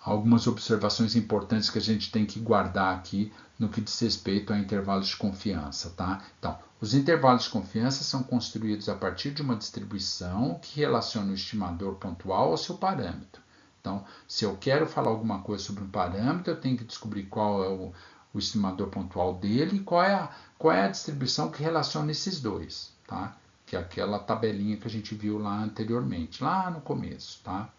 algumas observações importantes que a gente tem que guardar aqui no que diz respeito a intervalos de confiança, tá? Então, os intervalos de confiança são construídos a partir de uma distribuição que relaciona o estimador pontual ao seu parâmetro. Então, se eu quero falar alguma coisa sobre um parâmetro, eu tenho que descobrir qual é o estimador pontual dele e qual é a distribuição que relaciona esses dois, tá? Que é aquela tabelinha que a gente viu lá anteriormente, lá no começo, tá?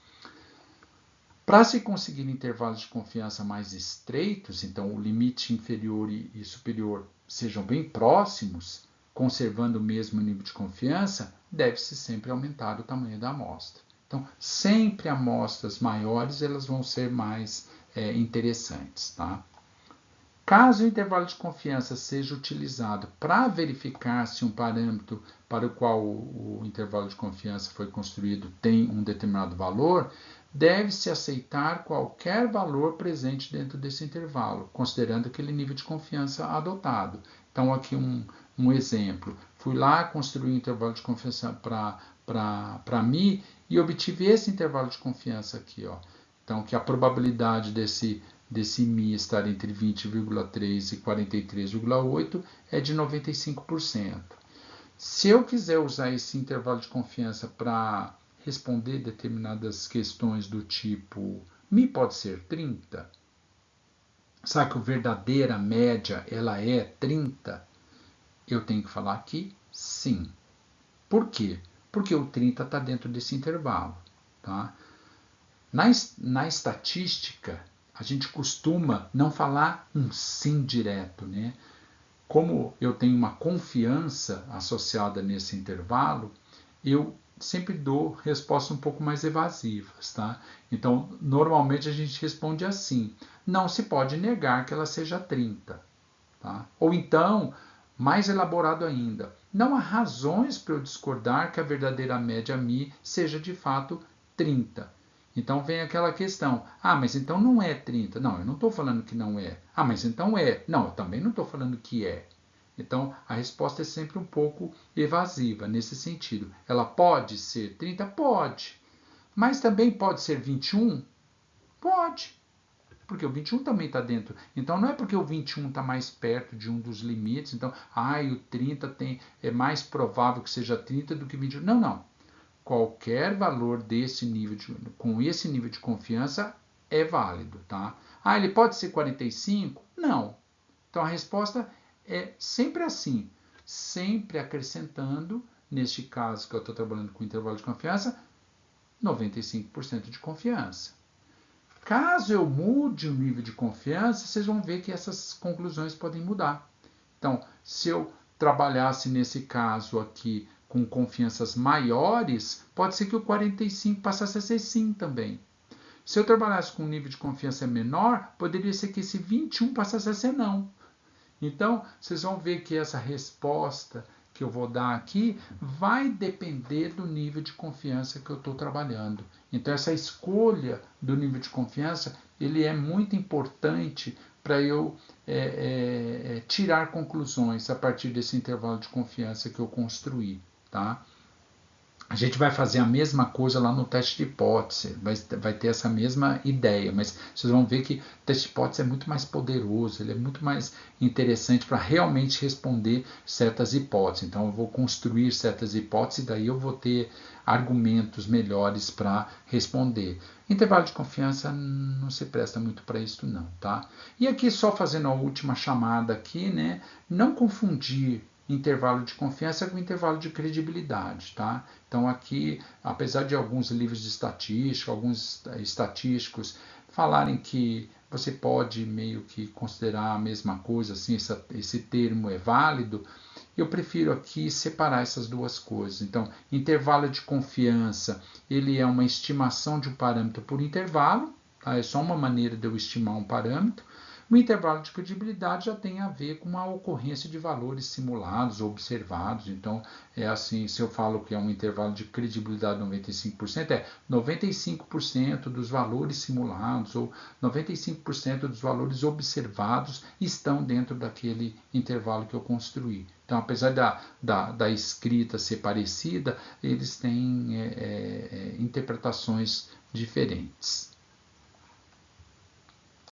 Para se conseguir intervalos de confiança mais estreitos, então o limite inferior e superior sejam bem próximos, conservando o mesmo nível de confiança, deve-se sempre aumentar o tamanho da amostra. Então, sempre amostras maiores elas vão ser mais interessantes, tá? Caso o intervalo de confiança seja utilizado para verificar se um parâmetro para o qual o intervalo de confiança foi construído tem um determinado valor, deve-se aceitar qualquer valor presente dentro desse intervalo, considerando aquele nível de confiança adotado. Então, aqui um exemplo. Fui lá construir um intervalo de confiança para mim e obtive esse intervalo de confiança aqui, ó. Então, que a probabilidade desse Mi estar entre 20,3 e 43,8 é de 95%. Se eu quiser usar esse intervalo de confiança para responder determinadas questões do tipo Mi pode ser 30? Sabe que a verdadeira média ela é 30? Eu tenho que falar aqui sim. Por quê? Porque o 30 está dentro desse intervalo. Tá? Na estatística, a gente costuma não falar um sim direto, né? Como eu tenho uma confiança associada nesse intervalo, eu sempre dou respostas um pouco mais evasivas, tá? Então, normalmente a gente responde assim: não se pode negar que ela seja 30, tá? Ou então, mais elaborado ainda, não há razões para eu discordar que a verdadeira média Mi seja de fato 30. Então vem aquela questão, mas então não é 30. Não, eu não estou falando que não é. Mas então é. Não, eu também não estou falando que é. Então a resposta é sempre um pouco evasiva nesse sentido. Ela pode ser 30? Pode. Mas também pode ser 21? Pode. Porque o 21 também está dentro. Então não é porque o 21 está mais perto de um dos limites, então, o 30 é mais provável que seja 30 do que 21. Não, não. Qualquer valor desse nível com esse nível de confiança é válido, tá? Ele pode ser 45? Não. Então a resposta é sempre assim, sempre acrescentando, neste caso que eu estou trabalhando com intervalo de confiança, 95% de confiança. Caso eu mude o nível de confiança, vocês vão ver que essas conclusões podem mudar. Então, se eu trabalhasse nesse caso aqui com confianças maiores, pode ser que o 45 passasse a ser sim também. Se eu trabalhasse com um nível de confiança menor, poderia ser que esse 21 passasse a ser não. Então, vocês vão ver que essa resposta que eu vou dar aqui vai depender do nível de confiança que eu estou trabalhando. Então, essa escolha do nível de confiança, ele é muito importante para eu tirar conclusões a partir desse intervalo de confiança que eu construí. Tá? A gente vai fazer a mesma coisa lá no teste de hipótese, vai ter essa mesma ideia, mas vocês vão ver que o teste de hipótese é muito mais poderoso, ele é muito mais interessante para realmente responder certas hipóteses. Então eu vou construir certas hipóteses e daí eu vou ter argumentos melhores para responder. Intervalo de confiança não se presta muito para isso não, tá? E aqui só fazendo a última chamada aqui, né? Não confundir intervalo de confiança com intervalo de credibilidade, tá? Então aqui, apesar de alguns livros de estatística, alguns estatísticos falarem que você pode meio que considerar a mesma coisa, assim, esse termo é válido, eu prefiro aqui separar essas duas coisas. Então, intervalo de confiança, ele é uma estimação de um parâmetro por intervalo, tá? É só uma maneira de eu estimar um parâmetro. O intervalo de credibilidade já tem a ver com a ocorrência de valores simulados ou observados. Então, é assim, se eu falo que é um intervalo de credibilidade de 95%, é 95% dos valores simulados ou 95% dos valores observados estão dentro daquele intervalo que eu construí. Então, apesar da escrita ser parecida, eles têm interpretações diferentes.